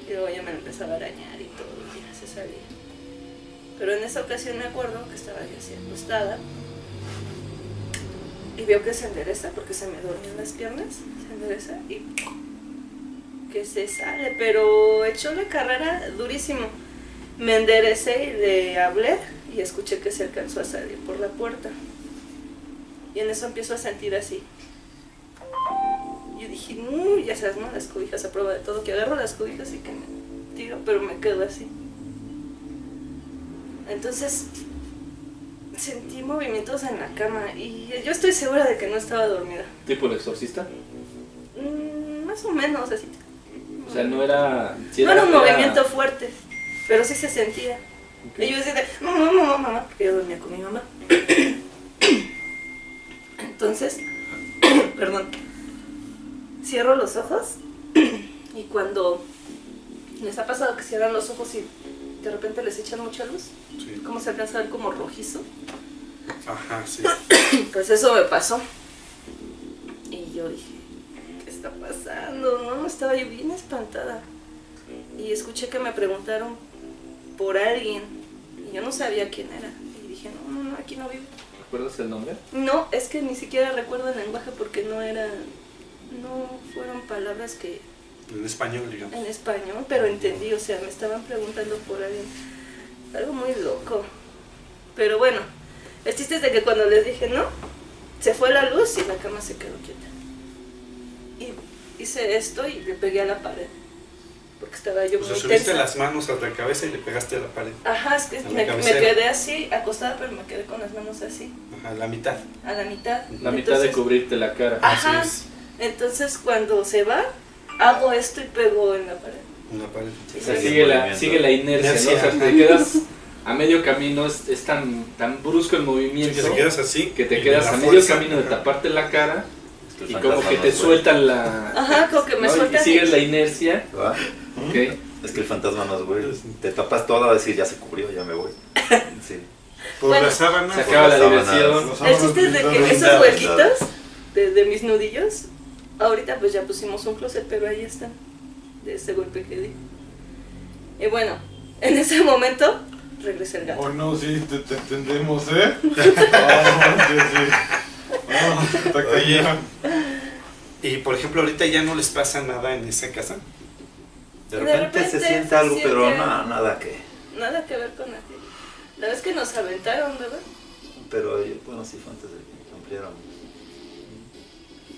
Y luego ya me empezaba a arañar y todo, y ya se salía. Pero en esa ocasión me acuerdo que estaba yo así acostada y veo que se endereza porque se me dormían las piernas, se endereza y que se sale, pero echó la carrera durísimo. Me enderecé y le hablé y escuché que se alcanzó a salir por la puerta. Y en eso empiezo a sentir así. Yo dije, no, ya sabes, ¿no? Las cobijas a prueba de todo, que agarro las cobijas y que me tiro, pero me quedo así. Entonces sentí movimientos en la cama y yo estoy segura de que no estaba dormida. ¿Tipo el exorcista? Más o menos así. O sea, no era... Sí no era un movimiento fuerte, pero sí se sentía. Okay. Y yo decía, mamá, porque yo dormía con mi mamá. Entonces, perdón, cierro los ojos y cuando les ha pasado que cierran los ojos y de repente les echan mucha luz, Sí. como se alcanza a ver como rojizo, Ajá, sí. pues eso me pasó. Y yo dije, ¿qué está pasando? No, estaba yo bien espantada. Y escuché que me preguntaron por alguien y yo no sabía quién era. Y dije, no, aquí no vivo. ¿Recuerdas el nombre? No, es que ni siquiera recuerdo el lenguaje porque no fueron palabras que En español, digamos. en español, pero entendí, o sea, me estaban preguntando por alguien, algo muy loco. Pero bueno, el chiste es de que cuando les dije no, se fue la luz y la cama se quedó quieta. Y hice esto y le pegué a la pared, porque estaba yo O sea, muy subiste tensa. las manos a la cabeza y le pegaste a la pared. Ajá, es que a la me cabecera. quedé así, acostada, pero me quedé con las manos así, Ajá, la mitad. a la mitad. La mitad de Entonces, cubrirte la cara. Ajá. Así es. Entonces cuando se va, hago esto y pego en la pared. Una pared. O sea, Sí, sigue movimiento. la inercia, ¿no? O sea, Inercia. te quedas a medio camino, es tan brusco el Sí, movimiento que te quedas así. que te y quedas la a medio fuerza, camino de ajá. taparte la cara Es que y el como fantasma que no te es bueno. sueltan la... Ajá, como que me ¿no? Y sueltan. sigues la inercia, ¿Va? ¿ok? Es que el fantasma no es güey. Te tapas todo a decir, ya se cubrió, ya me voy. Sí. Por Bueno, la sábana. Se por acaba la sábanas. diversión. Los El chiste es de sábanas que esos blindadas. huequitos de mis nudillos, ahorita pues ya pusimos un closet, pero ahí están, de ese golpe que di. Y bueno, en ese momento regresé el gato. Oh, no, sí, te entendemos, ¿eh? Sí. Está Oye. cañón. Y por ejemplo, ahorita ya no les pasa nada en esa casa. De repente se siente algo, pero no, nada que. Nada que ver con la tele. La vez que nos aventaron, ¿verdad? Pero bueno, sí fue antes de que ampliáramos.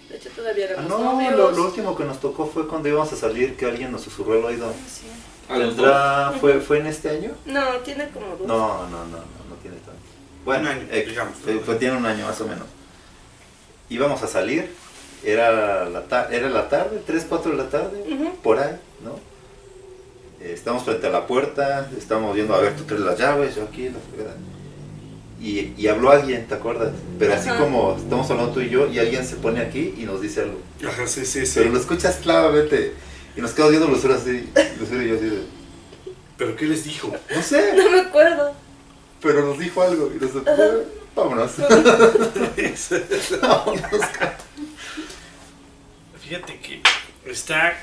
De hecho todavía éramos No, novios. lo último que nos tocó fue cuando íbamos a salir que alguien nos susurró al oído. Sí. ¿A los dos? ¿Fue en este año? No, tiene como dos. No tiene tanto. Bueno, Un año, digamos. tiene un año más o menos. Íbamos a salir, era la tarde, 3, 4 de la tarde, Ujú. por ahí, ¿no? Estamos frente a la puerta, estamos viendo, a ver, tú traes las llaves, yo aquí, la fregada. Y habló alguien, ¿te acuerdas? Pero así Ajá. como estamos hablando tú y yo, y alguien se pone aquí y nos dice algo. Ajá, sí, sí, sí. Pero lo escuchas claramente. Y nos quedamos viendo Lucero así, Lucero y yo así de, ¿Pero qué les dijo? no sé, No me acuerdo. pero nos dijo algo. Y nosotros, vámonos. Vámonos. Fíjate que está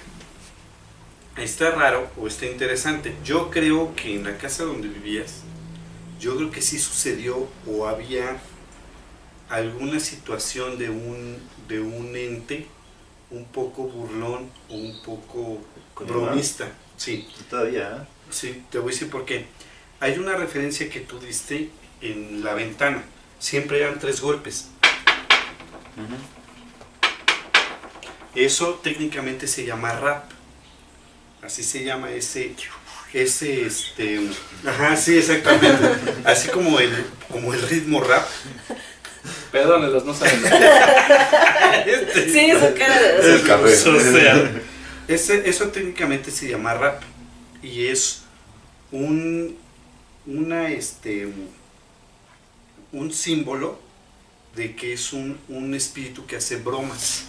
raro o está interesante. Yo creo que en la casa donde vivías, yo creo que sí sucedió o había alguna situación de un ente un poco burlón o un poco bromista. Sí, Todavía, sí, te voy a decir por qué. Hay una referencia que tú diste en la ventana. Siempre eran 3 golpes. Eso técnicamente se llama rap. Así se llama ese ajá, sí, exactamente. Así como el ritmo rap. Perdónelos, no saben. Sí, su cara de... El café. O sea, eso técnicamente se llama rap. Y es un símbolo de que es un espíritu que hace bromas.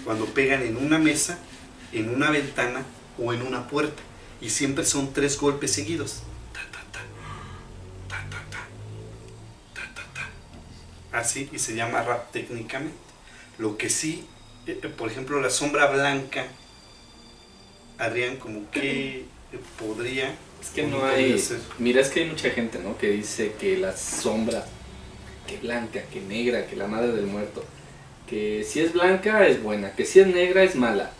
Cuando pegan en una mesa, en una ventana o en una puerta. Y siempre son 3 golpes seguidos. Ta, ta, ta, ta, ta, ta, ta, ta, ta. Así, y se llama rap técnicamente. Lo que sí, por ejemplo, la sombra blanca, Adrián, como que podría... Es que no hay... Mira, es que hay mucha gente, ¿no? Que dice que la sombra, que blanca, que negra, que la madre del muerto, que si es blanca es buena, que si es negra es mala.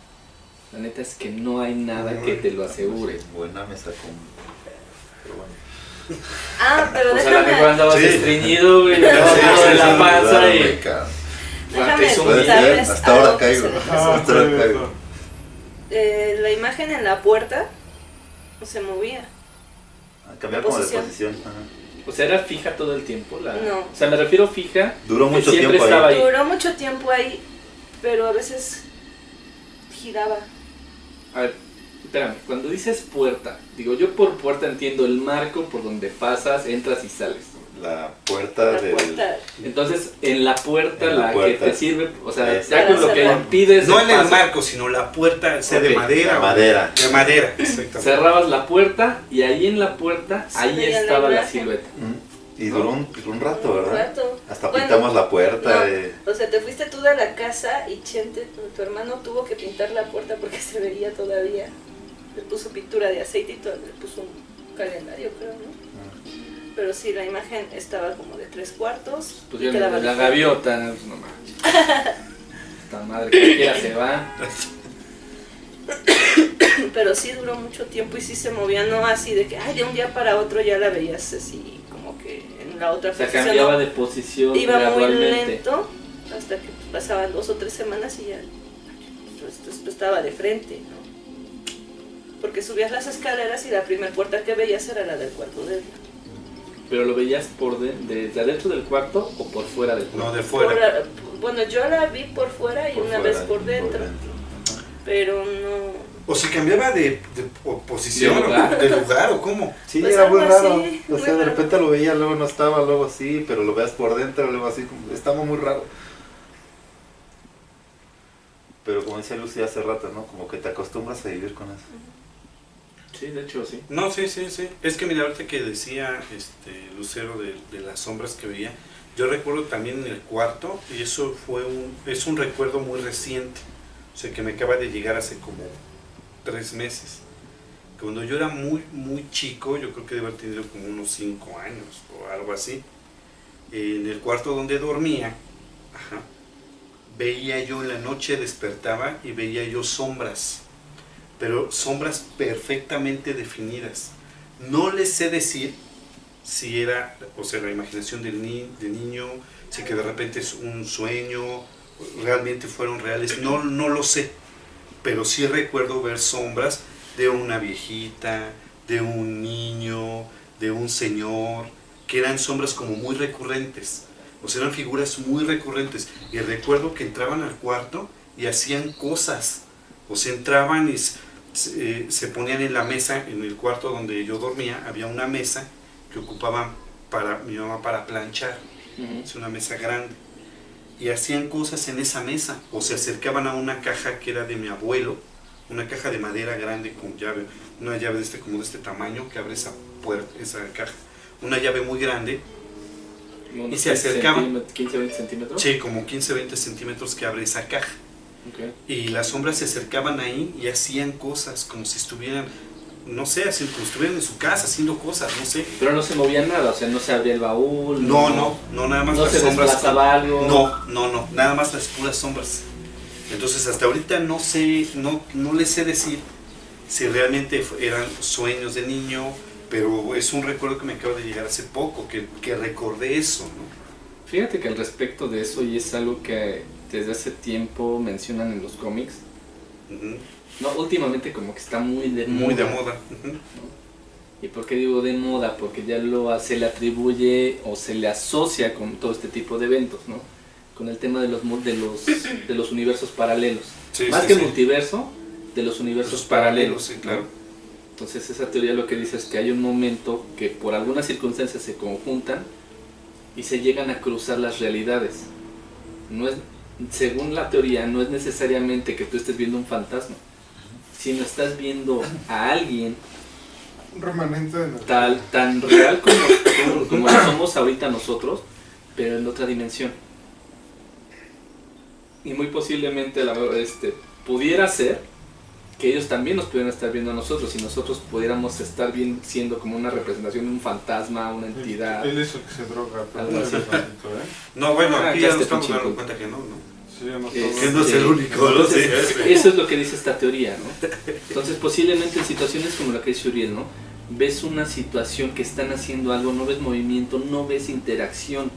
La neta es que no hay nada que te lo asegure. Buena me sacó. Pero bueno. Ah, pero O sea, la mejor déjame, andabas Sí. estreñido, güey, Sí, de sí, la sí, panza Claro, y... me cago. déjame es un Puede ser, contarles hasta ahora algo que caigo. se me pasó. Hasta ahora caigo. La imagen en la puerta se movía. Cambiar como de Posición. posición. Ajá. O sea, ¿era fija todo el tiempo? No. O sea, me refiero fija, Duró que mucho siempre tiempo estaba ahí. ahí. Duró mucho tiempo ahí, pero a veces giraba. A ver, espérame, cuando dices puerta, digo, yo por puerta entiendo el marco por donde pasas, entras y sales. La puerta La del... puerta. Entonces, en la puerta, En la la puerta. que te sirve, o sea, Es- ya con lo que Para impides No el en el paso, marco, sino la puerta, sea de Ok, madera. la o- madera. De madera, exactamente. cerrabas la puerta y ahí en la puerta, Sí, ahí veía la estaba la imagen. silueta. Y duró un rato, Un ¿verdad? rato. Hasta Bueno, pintamos la puerta. no, o sea, te fuiste tú de la casa y Chente, tu hermano, tuvo que pintar la puerta porque se veía todavía. Le puso pintura de aceite y todo, le puso un calendario, creo, ¿no? Pero sí, la imagen estaba como de 3/4. Pues y yo quedaba la diferente. gaviota, pues, no manches. Esta madre que quiera se va. Pero sí duró mucho tiempo y sí se movía, no así de que, ay, de un día para otro ya la veías así, como que en la otra O sea, posición, cambiaba ¿no? de posición Iba muy gradualmente. lento hasta que pasaban 2 o 3 semanas y ya esto estaba de frente, ¿no? Porque subías las escaleras y la primera puerta que veías era la del cuarto de él. Pero lo veías por desde adentro del cuarto o por fuera del cuarto. No, de fuera. Bueno, yo la vi por fuera y Por una fuera, vez por dentro, Ajá. pero no... O si cambiaba de posición, ¿De lugar? de lugar, o cómo. Sí, Pues era muy algo raro. así, O muy sea, de raro. repente lo veía, luego no estaba, luego sí, pero lo veas por dentro, luego así, como- estaba muy raro. Pero como decía Lucy hace rato, ¿no? Como que te acostumbras a vivir con eso. Sí, de hecho, sí. No, sí, sí, sí. Es que mira, ahorita que decía Lucero de las sombras que veía, yo recuerdo también en el cuarto, y eso es un recuerdo muy reciente, o sea, que me acaba de llegar hace como 3 meses. Cuando yo era muy, muy chico, yo creo que debe haber tenido como unos 5 años o algo así, en el cuarto donde dormía, ajá, veía yo en la noche, despertaba y veía yo sombras, pero sombras perfectamente definidas. No les sé decir si era, o sea, la imaginación del niño, si que de repente es un sueño, realmente fueron reales, no lo sé, pero sí recuerdo ver sombras de una viejita, de un niño, de un señor, que eran sombras como muy recurrentes, o sea, eran figuras muy recurrentes, y recuerdo que entraban al cuarto y hacían cosas, o sea, entraban y se ponían en la mesa, en el cuarto donde yo dormía, había una mesa que ocupaba mi mamá para planchar, es una mesa grande, y hacían cosas en esa mesa, o se acercaban a una caja que era de mi abuelo, una caja de madera grande con llave, una llave como de este tamaño que abre esa puerta, esa caja, una llave muy grande, y se acercaban, 15, 20 centímetros. sí, como 15, 20 centímetros que abre esa caja. Okay. Y las sombras se acercaban ahí y hacían cosas como si estuvieran, no sé, así como si estuvieran en su casa haciendo cosas, no sé. Pero no se movía nada, o sea, no se abría el baúl. No, nada más no las se sombras. desplazaba algo. No, nada más las puras sombras. Entonces hasta ahorita no sé, no les sé decir si realmente eran sueños de niño, pero es un recuerdo que me acaba de llegar hace poco, que recordé eso, ¿no? Fíjate que al respecto de eso, y es algo que desde hace tiempo mencionan en los cómics, Ujú. no, últimamente como que está muy de Muy de moda. moda. Ujú. ¿Y por qué digo de moda? Porque ya se le atribuye o se le asocia con todo este tipo de eventos, ¿no? Con el tema de los universos paralelos. Sí, Más sí, que sí. multiverso, de los universos Los paralelos. sí, claro. ¿no? Entonces esa teoría lo que dice es que hay un momento que por algunas circunstancias se conjuntan y se llegan a cruzar las realidades. Según la teoría, no es necesariamente que tú estés viendo un fantasma, sino estás viendo a alguien Un remanente de energía. tan real como lo somos ahorita nosotros, pero en otra dimensión. Y muy posiblemente pudiera ser que ellos también nos pudieran estar viendo a nosotros y nosotros pudiéramos estar siendo como una representación de un fantasma, una entidad. Él es el que se droga, pero Algo no así. es el ratito, No, bueno, aquí ya nos este estamos pinche dando punto. cuenta que no, ¿no? Sí, yo no Que no es el único, ¿no? Entonces, Sí. eso es lo que dice esta teoría, ¿no? Entonces, posiblemente en situaciones como la que dice Uriel, ¿no? Ves una situación que están haciendo algo, no ves movimiento, no ves interacción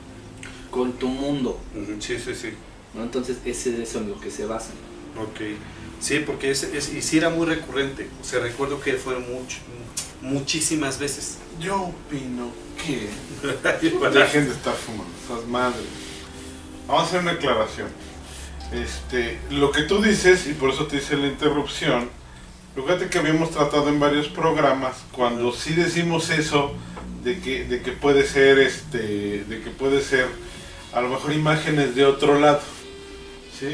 con tu mundo, Ujú, sí, sí, sí. ¿no? Entonces, eso es en lo que se basa. Ok. Sí, porque y sí era muy recurrente. O sea, recuerdo que fueron muchísimas veces. Yo opino que dejen de estar fumando, esas madres. Vamos a hacer una aclaración. Lo que tú dices, y por eso te hice la interrupción, fíjate que habíamos tratado en varios programas, cuando sí decimos eso, de que puede ser, de que puede ser a lo mejor imágenes de otro lado. ¿Sí?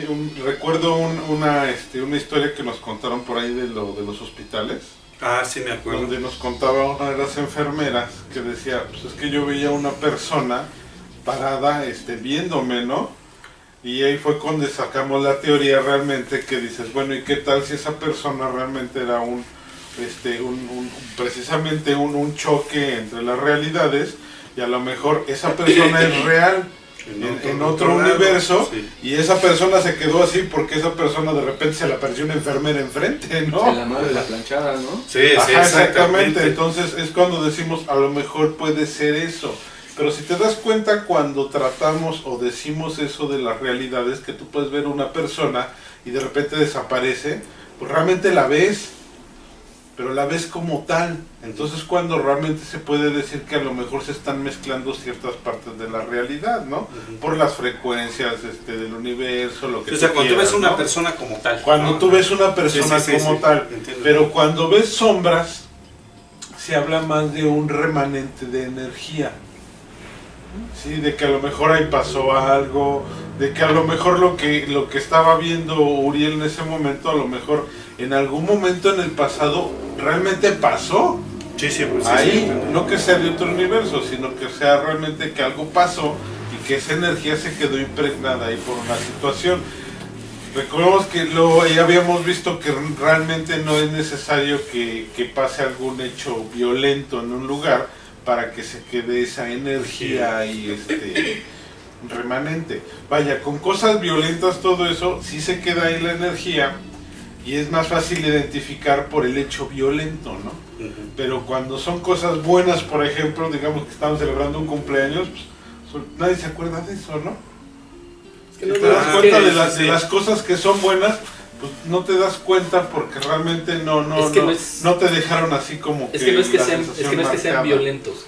Recuerdo una historia que nos contaron por ahí de los hospitales. Ah, sí, me acuerdo. Donde nos contaba una de las enfermeras que decía, pues es que yo veía una persona parada viéndome, ¿no? Y ahí fue cuando sacamos la teoría realmente que dices, bueno, ¿y qué tal si esa persona realmente era precisamente un choque entre las realidades y a lo mejor esa persona es real en otro universo, sí. Y esa persona se quedó así porque esa persona de repente se le apareció una enfermera enfrente, ¿no? O sea, la madre de la planchada, ¿no? Sí, sí, Ajá, exactamente. Entonces es cuando decimos a lo mejor puede ser eso. Pero si te das cuenta cuando tratamos o decimos eso de las realidades, que tú puedes ver una persona y de repente desaparece, pues realmente la ves, pero la ves como tal. Entonces cuando realmente se puede decir que a lo mejor se están mezclando ciertas partes de la realidad, ¿no? Ujú. Por las frecuencias del universo, lo que O sea, tú cuando tú ves quieras, una ¿no? persona como tal. Cuando ¿no? tú ves una persona Sí, sí, sí, como sí, tal, entiendo. pero cuando ves sombras, se habla más de un remanente de energía. Sí, de que a lo mejor ahí pasó algo, de que a lo mejor lo que estaba viendo Uriel en ese momento, a lo mejor en algún momento en el pasado realmente pasó. Sí, sí, pues sí, Ahí, sí, no que sea de otro universo, sino que sea realmente que algo pasó y que esa energía se quedó impregnada ahí por una situación. Recordemos que ya habíamos visto que realmente no es necesario que pase algún hecho violento en un lugar para que se quede esa energía ahí remanente. Vaya, con cosas violentas todo eso, sí se queda ahí la energía y es más fácil identificar por el hecho violento, ¿no? Ujú. Pero cuando son cosas buenas, por ejemplo, digamos que estamos celebrando un cumpleaños, pues nadie se acuerda de eso, ¿no? Es que Si no te das Ah, cuenta sí, de sí. las cosas que son buenas, pues no te das cuenta porque realmente no te dejaron así como que Es que no es que la sean, sensación sean marcada. violentos.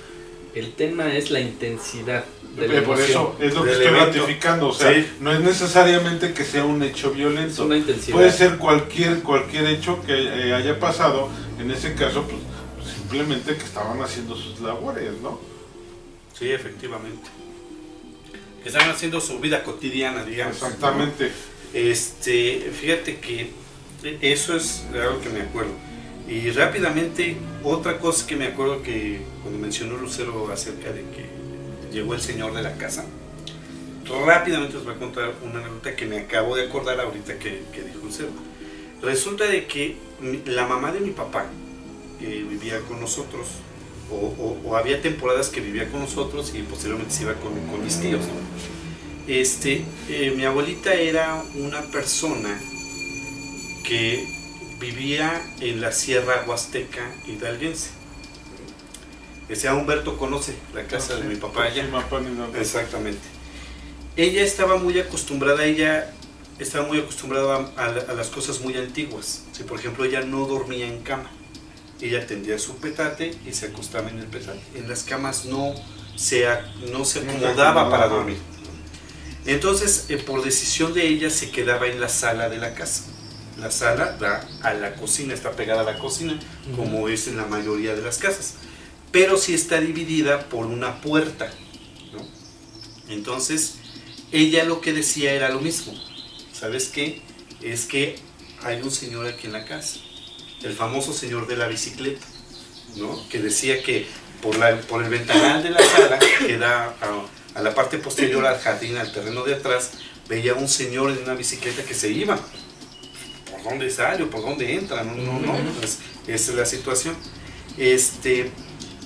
El tema es la intensidad de la Por emoción. eso es lo que Del estoy evento. ratificando, o sea, Sí. no es necesariamente que sea un hecho Es violento. una intensidad. Puede ser cualquier hecho que haya pasado, en ese caso, pues simplemente que estaban haciendo sus labores, ¿no? Sí, efectivamente. Que están haciendo su vida cotidiana, digamos. Exactamente. Fíjate que eso es algo que me acuerdo. Y rápidamente, otra cosa que me acuerdo que cuando mencionó Lucero acerca de que llegó el señor de la casa, rápidamente os voy a contar una anécdota que me acabo de acordar ahorita que dijo Lucero. Resulta de que la mamá de mi papá vivía con nosotros, o había temporadas que vivía con nosotros y posteriormente se iba con mis tíos, ¿no? Mi abuelita era una persona que vivía en la Sierra Huasteca hidalguense. Humberto conoce la casa de mi papá allá. Exactamente. Ella estaba muy acostumbrada, a las cosas muy antiguas. Si, por ejemplo, ella no dormía en cama, ella tendía su petate y se acostaba en el petate. En las camas no se acomodaba para dormir. Entonces, por decisión de ella, se quedaba en la sala de la casa. La sala da a la cocina, está pegada a la cocina, como es en la mayoría de las casas. Pero sí está dividida por una puerta, ¿no? Entonces, ella lo que decía era lo mismo. ¿Sabes qué? Es que hay un señor aquí en la casa. el famoso señor de la bicicleta, ¿no? Que decía que por el ventanal de la sala, que da a la parte posterior al jardín, al terreno de atrás, veía un señor en una bicicleta que se iba. ¿Por dónde sale o por dónde entra? No. Pues, esa es la situación.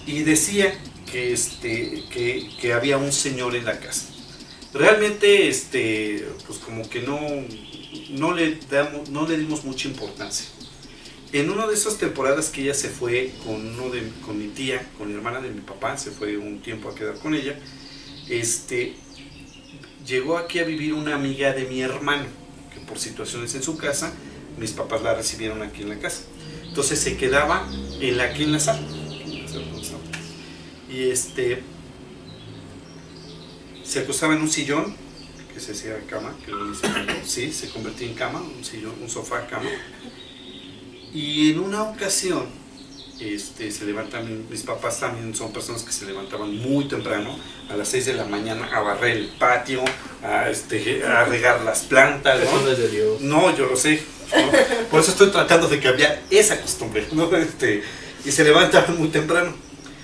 Y decía que había un señor en la casa. Realmente, pues como que no le dimos mucha importancia. En una de esas temporadas que ella se fue con mi tía, con la hermana de mi papá, se fue un tiempo a quedar con ella, llegó aquí a vivir una amiga de mi hermano, que por situaciones en su casa, mis papás la recibieron aquí en la casa. Entonces se quedaba aquí en la sala. Y se acostaba en un sillón, que se hacía cama, sí, se convertía en cama, un sillón, un sofá, cama. Y en una ocasión, se levantan, mis papás también son personas que se levantaban muy temprano, a las 6 de la mañana, a barrer el patio, a regar las plantas, ¿no? Eso no es de Dios. No, yo lo sé, ¿no? Por eso estoy tratando de cambiar esa costumbre, ¿no? Y se levantaban muy temprano.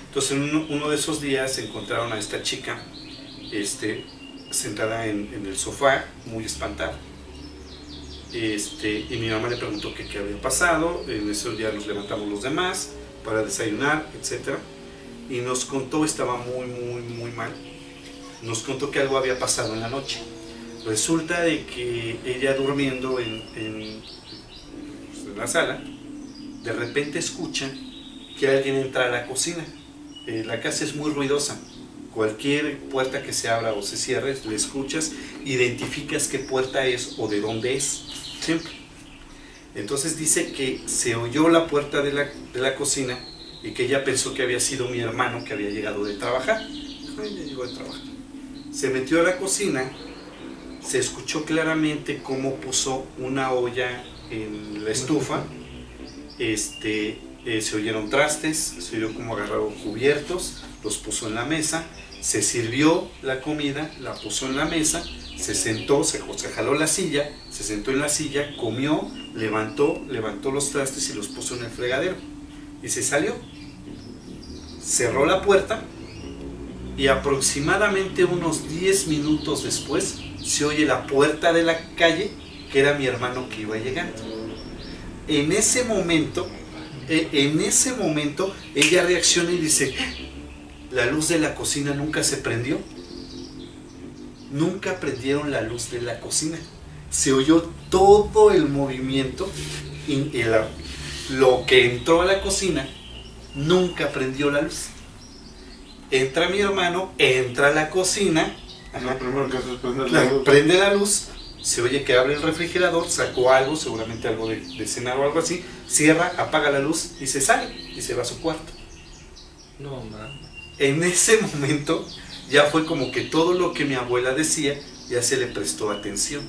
Entonces, uno de esos días encontraron a esta chica, sentada en el sofá, muy espantada. Y mi mamá le preguntó qué había pasado. En esos días nos levantamos los demás para desayunar, etc. Y nos contó, estaba muy mal, nos contó que algo había pasado en la noche. Resulta de que ella durmiendo en la sala, de repente escucha que alguien entra a la cocina. La casa es muy ruidosa. Cualquier puerta que se abra o se cierre, le escuchas, identificas qué puerta es o de dónde es, siempre. Entonces dice que se oyó la puerta de la cocina y que ella pensó que había sido mi hermano que había llegado de trabajar. Ay, ya llegó de trabajar. Se metió a la cocina, se escuchó claramente cómo puso una olla en la estufa, se oyeron trastes, se oyó cómo agarraron cubiertos, los puso en la mesa, se sirvió la comida, la puso en la mesa, se sentó, se jaló la silla, se sentó en la silla, comió, levantó los trastes y los puso en el fregadero y se salió. Cerró la puerta y aproximadamente unos 10 minutos después se oye la puerta de la calle, que era mi hermano que iba llegando. En ese momento ella reacciona y dice: la luz de la cocina nunca se prendió. Nunca prendieron la luz de la cocina. Se oyó todo el movimiento y lo que entró a la cocina nunca prendió la luz. Entra mi hermano, entra a la cocina, lo primero que hace es prender la luz. Prende la luz, se oye que abre el refrigerador, sacó algo, seguramente algo de cenar o algo así, cierra, apaga la luz y se sale y se va a su cuarto. No, man. En ese momento ya fue como que todo lo que mi abuela decía ya se le prestó atención,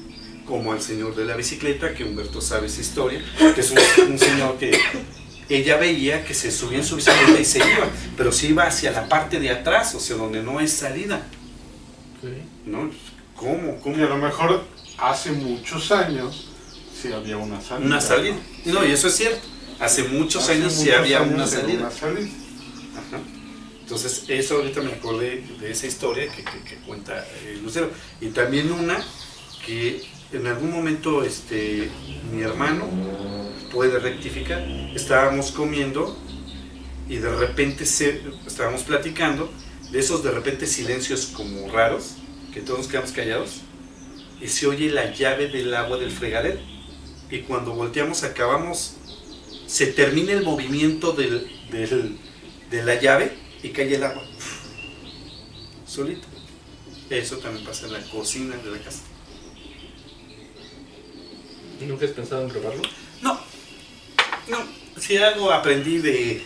como al señor de la bicicleta, que Humberto sabe esa historia, que es un señor que ella veía que se subía en su bicicleta y se iba, pero se iba hacia la parte de atrás, o sea, donde no hay salida. ¿No? ¿Cómo? Y a lo mejor hace muchos años sí había una salida. Una salida. No, y eso es cierto. Hace muchos años sí había una salida. Ajá. Entonces, eso ahorita me acordé de esa historia que cuenta Lucero. Y también una que en algún momento mi hermano puede rectificar. Estábamos comiendo y de repente estábamos platicando, de esos de repente silencios como raros, que todos nos quedamos callados, y se oye la llave del agua del fregadero. Y cuando volteamos se termina el movimiento de la llave y cae el agua solito. Eso también pasa en la cocina de la casa. ¿Nunca has pensado en probarlo? No. Si algo aprendí de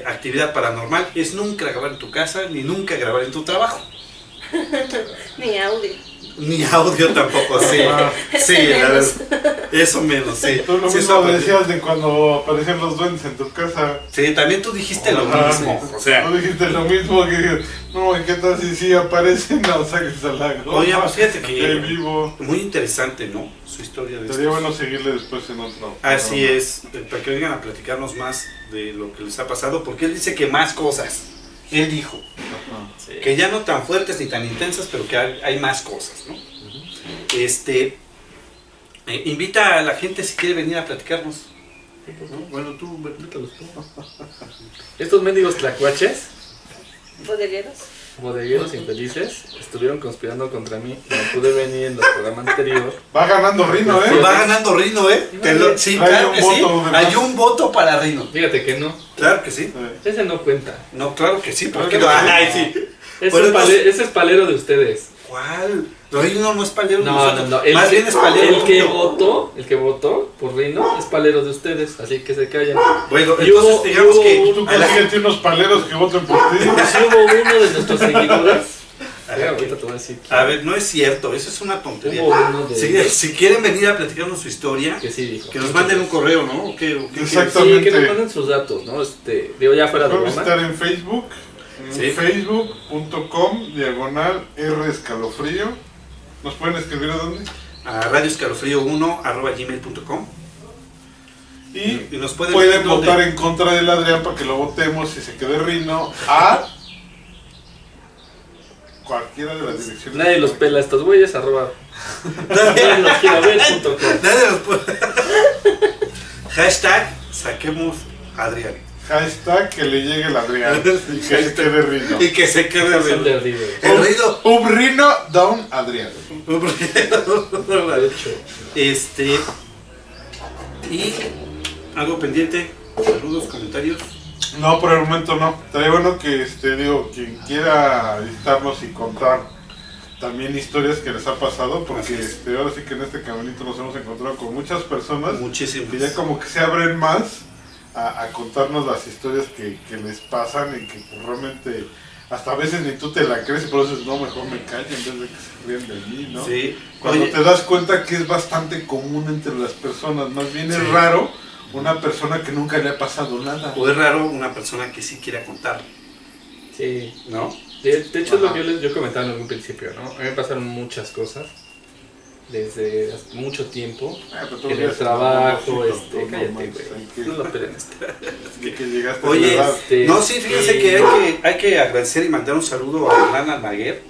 actividad paranormal es nunca grabar en tu casa ni nunca grabar en tu trabajo. Ni audio. Ni audio tampoco, sí. Sí, la verdad. Eso menos, sí. Tú lo Sí, mismo eso decías de cuando aparecían los duendes en tu casa. sí, también tú dijiste lo Ajá. mismo. O sea, Tú dijiste lo mismo que no, ¿y qué tal si sí aparecen? No, saques a la goma. oye, pues fíjate que En vivo. muy interesante, ¿no? Su historia de Sería esto. bueno seguirle después en otro. Así es, para que vengan a platicarnos más de lo que les ha pasado, porque él dice que más cosas. Él dijo Ajá. Sí. que ya no tan fuertes ni tan intensas, pero que hay más cosas, ¿no? Invita a la gente si quiere venir a platicarnos. ¿No? Bueno, tú, invítalos tú. Estos mendigos tlacuaches, Bodegueros. bodegueros infelices, estuvieron conspirando contra mí. No pude venir en el programa anterior. Va ganando Rino, ¿eh? Va ganando Rino, ¿eh? Sí, Hay claro un que sí. voto de más. Hay un voto para Rino. Fíjate que no. Claro que sí. Ese no cuenta. No, claro que sí. ¿Por Claro qué que no? sí. Ay, sí. Ese, Bueno, ese es palero de ustedes. ¿Cuál? Rino no es palero de No, nosotros. no, no. Más bien es palero El que votó por Reino es palero de ustedes, así que se callan. Bueno, Y entonces hubo- digamos y que hubo Tú a la consíguete unos paleros que voten por ti. Si hubo uno de nuestros seguidores. Ahorita te voy a decir. A ver, no es cierto, eso es una tontería. Hubo uno de ellos Si quieren venir a platicarnos su historia, que sí dijo. que nos manden un correo, ¿no? ¿O qué Exacto. Sí, que nos manden sus datos, ¿no? Digo, ya fuera de Vamos a broma. estar en Facebook. En Sí. facebook.com/R escalofrío. ¿Nos pueden escribir a dónde? A radioescalofrío1@gmail.com Y y nos pueden votar en contra del Adrián para que lo votemos y se quede Rino a cualquiera de las direcciones. Nadie los pela a estos güeyes, @ nadie los quiere ver.com. Nadie nos puede. Hashtag saquemos a Adrián. Hashtag que le llegue el Adrián y que se quede Rino. Y que se quede Son de Rino. River. El Rino. Rino down Adrián. Y algo pendiente, saludos, comentarios. No, por el momento no. Estaría bueno que, digo, quien quiera visitarnos y contar también historias que les ha pasado, porque ahora sí que en este caminito nos hemos encontrado con muchas personas Muchísimas. que ya como que se abren más a contarnos las historias que les pasan y que pues, realmente hasta a veces ni tú te la crees y por eso dices, no, mejor me callo en vez de que se ríen de mí, ¿no? Sí. Cuando Oye, te das cuenta que es bastante común entre las personas, más bien Sí. es raro una persona que nunca le ha pasado nada. o es raro una persona que sí quiera contar, Sí. ¿no? De hecho, es lo Ajá. que yo comentaba en algún principio, ¿no? A mí me pasaron muchas cosas desde hace mucho tiempo. Pero En el trabajo, cállate, güey. No lo pelen Que llegaste a Oye, la edad. no, sí, fíjense que hay que agradecer y mandar un saludo a Hernán Almaguer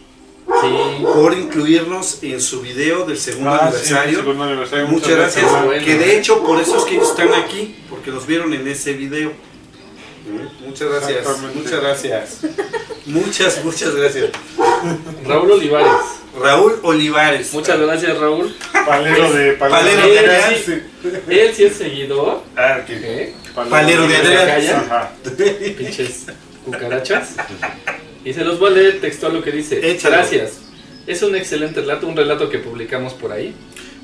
Sí. por incluirnos en su video del segundo Ah, sí, aniversario. segundo aniversario. Muchas gracias. gracias. Bueno. Que de hecho por eso es que ellos están aquí, porque los vieron en ese video. Muchas gracias. Exactamente. Muchas gracias. Muchas gracias. Raúl Olivares. Raúl Olivares. Muchas gracias, Raúl. Palero de Palero de de Adrián, Adrián. sí. Él sí es seguidor. Ah, ok. ¿Eh? Palero de Adrián. Calla. Ajá. Pinches cucarachas. Y se los voy a leer textual lo que dice. Échalo. Gracias. Es un excelente relato, un relato que publicamos por ahí.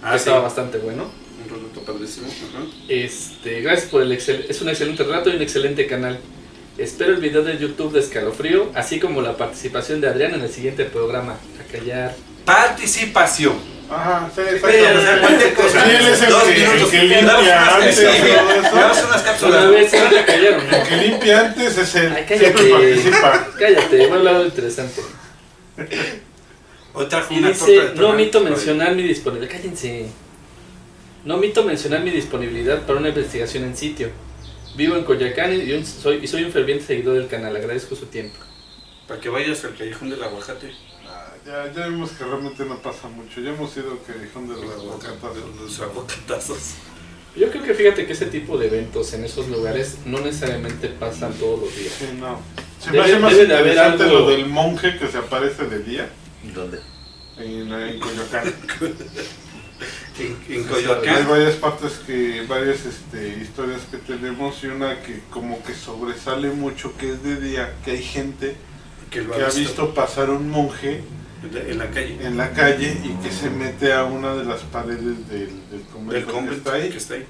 Ah, que sí. estaba bastante bueno. Un relato padrísimo. Ajá. Gracias por es un excelente relato y un excelente canal. Espero el video de YouTube de Escalofrío, así como la participación de Adrián en el siguiente programa. A callar. Participación. Ajá, sí, O sea, cualquier cosa. Sí, él es el 2 que- minutos. el que limpia Damos unas- antes sí, y todo eso. damos unas Una cápsulas. vez se van a callar, ¿o no? El que limpia antes es el Ay, siempre cállate. participa. Cállate, voy a hablar algo interesante. Hoy trajo Y una dice, torta de no tamal. omito mencionar mi disponibilidad. Cállense. No omito mencionar mi disponibilidad para una investigación en sitio. Vivo en Coyoacán y soy un ferviente seguidor del canal. Agradezco su tiempo. Para que vayas al callejón del aguacate. Ya vimos que realmente no pasa mucho. Ya hemos ido al callejón de los aguacates. Los aguacatazos. Yo creo que fíjate que ese tipo de eventos en esos lugares no necesariamente pasan todos los días. Sí, no. Se me hace Debe- más debe de haber interesante algo- lo del monje que se aparece de día ¿Dónde? en Coyoacán. En Hay Coyoacán. varias partes varias historias que tenemos y una que como que sobresale mucho, que es de día, que hay gente Que lo que ha visto pasar un monje en la calle. en la calle y que se mete a una de las paredes del Del convento que convento está ahí. que está ahí.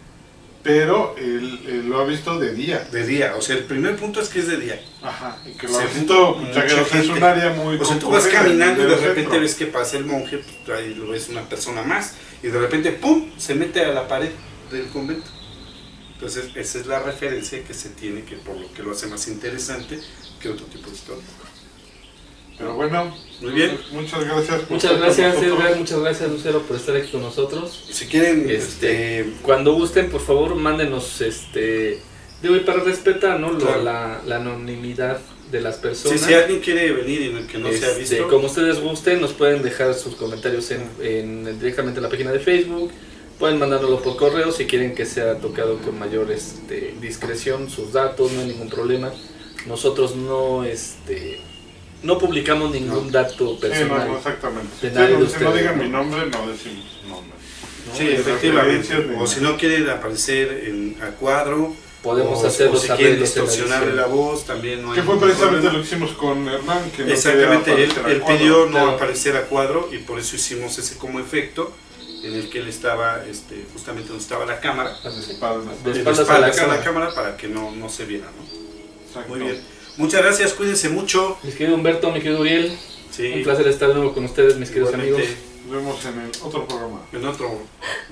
pero él lo ha visto de día. De día, o sea, el primer punto es que es de día. Ajá, y que lo ha Segundo, visto, mucha o sea, es gente. un área muy O sea, tú vas concurrida caminando y de en el repente centro. ves que pasa el monje, pues, ahí lo ves una persona más, y de repente, ¡pum!, se mete a la pared del convento. Entonces, esa es la referencia que se tiene, que por lo que lo hace más interesante que otro tipo de historia. Pero bueno, Muy bien. Muchas gracias. por Muchas estar con gracias, nosotros. Edgar, muchas gracias, Lucero, por estar aquí con nosotros. Si quieren, Cuando gusten, por favor, mándenos, digo, y para respetar, ¿no? Claro. La anonimidad de las personas. si alguien quiere venir y en el que no se ha visto, Como ustedes gusten, nos pueden dejar sus comentarios directamente en la página de Facebook. Pueden mandárnoslo por correo si quieren que sea tocado con mayor discreción, sus datos, no hay ningún problema. Nosotros no publicamos ningún dato Sí, personal. no, exactamente. de Sí, nadie de no, si no ustedes, digan ¿no? mi nombre, no decimos su nombre. ¿no? sí, de efectivamente. referencias ni O si no quieren aparecer a cuadro, Podemos o, hacer o los si quieren arreglos en la distorsionarle edición. la voz, también no hay Que fue ningún precisamente problema. lo que hicimos con Hernán, que no Exactamente, quería él aparecer al pidió cuadro. no Claro. aparecer a cuadro y por eso hicimos ese como efecto en el que él estaba justamente donde estaba la cámara, De de espaldas espaldas a la cámara. cámara para que no se viera, ¿no? Exacto. Muy bien. Muchas gracias, cuídense mucho. Mi querido Humberto, mi querido Uriel, Sí, un placer estar de nuevo con ustedes, mis queridos igualmente, amigos. Nos vemos en el otro programa. en otro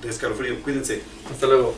de Escalofrío. Cuídense. Hasta luego.